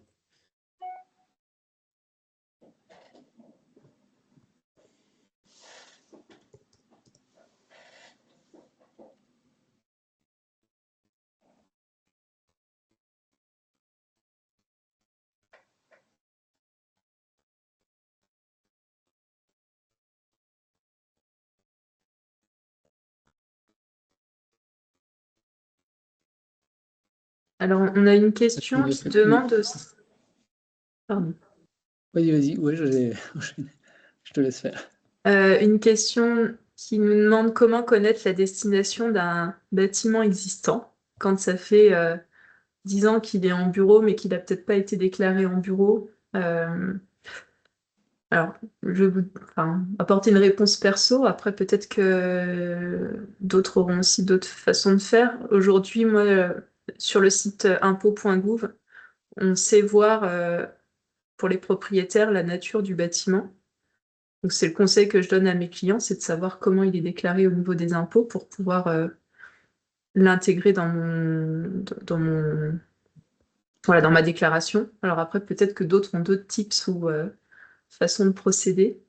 Alors, on a une question qui demande aussi. Pardon. Vas-y, ouais, je te laisse faire. Une question qui nous demande comment connaître la destination d'un bâtiment existant quand ça fait 10 ans qu'il est en bureau, mais qu'il n'a peut-être pas été déclaré en bureau. Alors, je vais apporter une réponse perso. Après, peut-être que d'autres auront aussi d'autres façons de faire. Aujourd'hui, moi, sur le site impôts.gouv, on sait voir pour les propriétaires la nature du bâtiment. Donc, c'est le conseil que je donne à mes clients, c'est de savoir comment il est déclaré au niveau des impôts pour pouvoir l'intégrer dans ma déclaration. Alors après, peut-être que d'autres ont d'autres tips ou façons de procéder.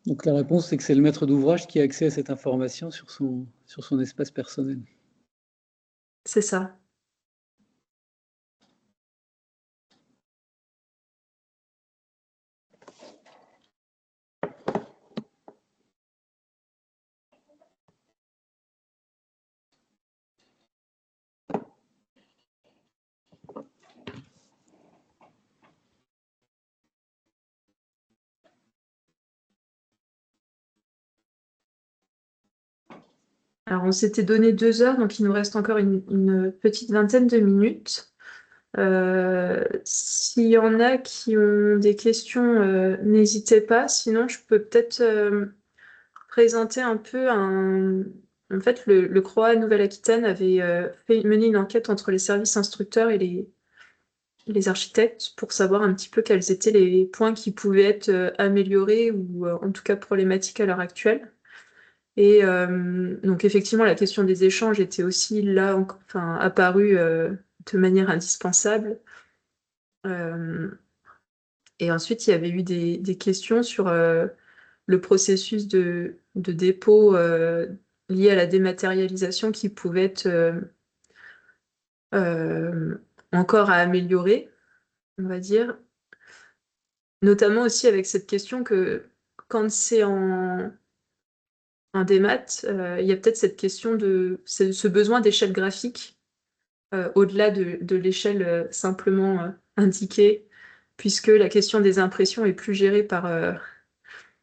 Donc la réponse, c'est que c'est le maître d'ouvrage qui a accès à cette information sur son espace personnel. C'est ça. Alors, on s'était donné 2 heures, donc il nous reste encore une petite vingtaine de minutes. S'il y en a qui ont des questions, n'hésitez pas. Sinon, je peux peut-être présenter un peu En fait, le CROA Nouvelle-Aquitaine avait mené une enquête entre les services instructeurs et les architectes pour savoir un petit peu quels étaient les points qui pouvaient être améliorés ou en tout cas problématiques à l'heure actuelle. Et donc effectivement, la question des échanges était aussi là, apparue de manière indispensable. Et ensuite, il y avait eu des questions sur le processus de dépôt lié à la dématérialisation qui pouvait être encore à améliorer, on va dire. Notamment aussi avec cette question que quand c'est en démat, il y a peut-être cette question de ce besoin d'échelle graphique au-delà de l'échelle simplement indiquée puisque la question des impressions est plus gérée par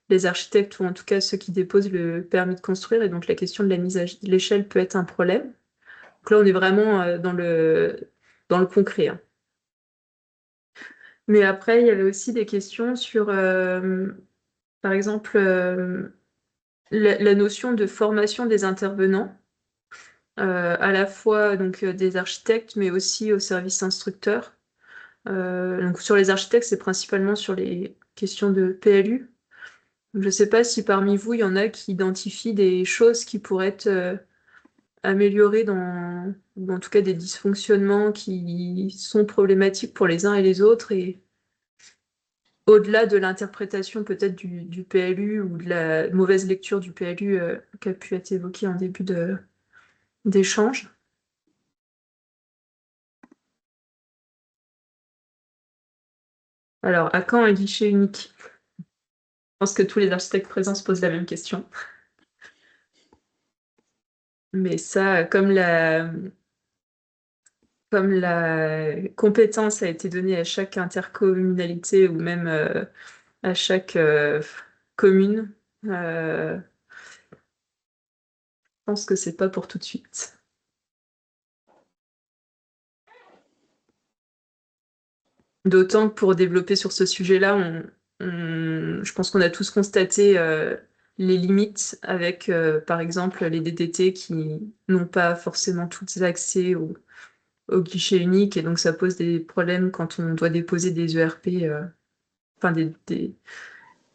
les architectes, ou en tout cas ceux qui déposent le permis de construire, et donc la question de la mise à l'échelle peut être un problème. Donc là, on est vraiment dans le concret, hein. Mais après, il y avait aussi des questions sur, par exemple, la notion de formation des intervenants, à la fois donc, des architectes, mais aussi au service instructeur. Donc sur les architectes, c'est principalement sur les questions de PLU. Je ne sais pas si parmi vous, il y en a qui identifient des choses qui pourraient être améliorées ou en tout cas des dysfonctionnements qui sont problématiques pour les uns et les autres, et au-delà de l'interprétation peut-être du PLU ou de la mauvaise lecture du PLU qui a pu être évoquée en début d'échange. Alors, à quand un guichet unique? Je pense que tous les architectes présents se posent la même question. Mais ça, comme la compétence a été donnée à chaque intercommunalité ou même à chaque commune, je pense que c'est pas pour tout de suite. D'autant que pour développer sur ce sujet-là, je pense qu'on a tous constaté les limites avec, par exemple, les DTT qui n'ont pas forcément tous accès au guichet unique, et donc ça pose des problèmes quand on doit déposer des ERP, enfin des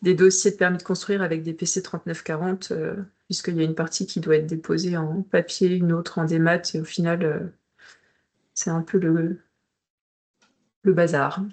dossiers de permis de construire avec des PC 3940, puisqu'il y a une partie qui doit être déposée en papier, une autre en démat, et au final, c'est un peu le bazar.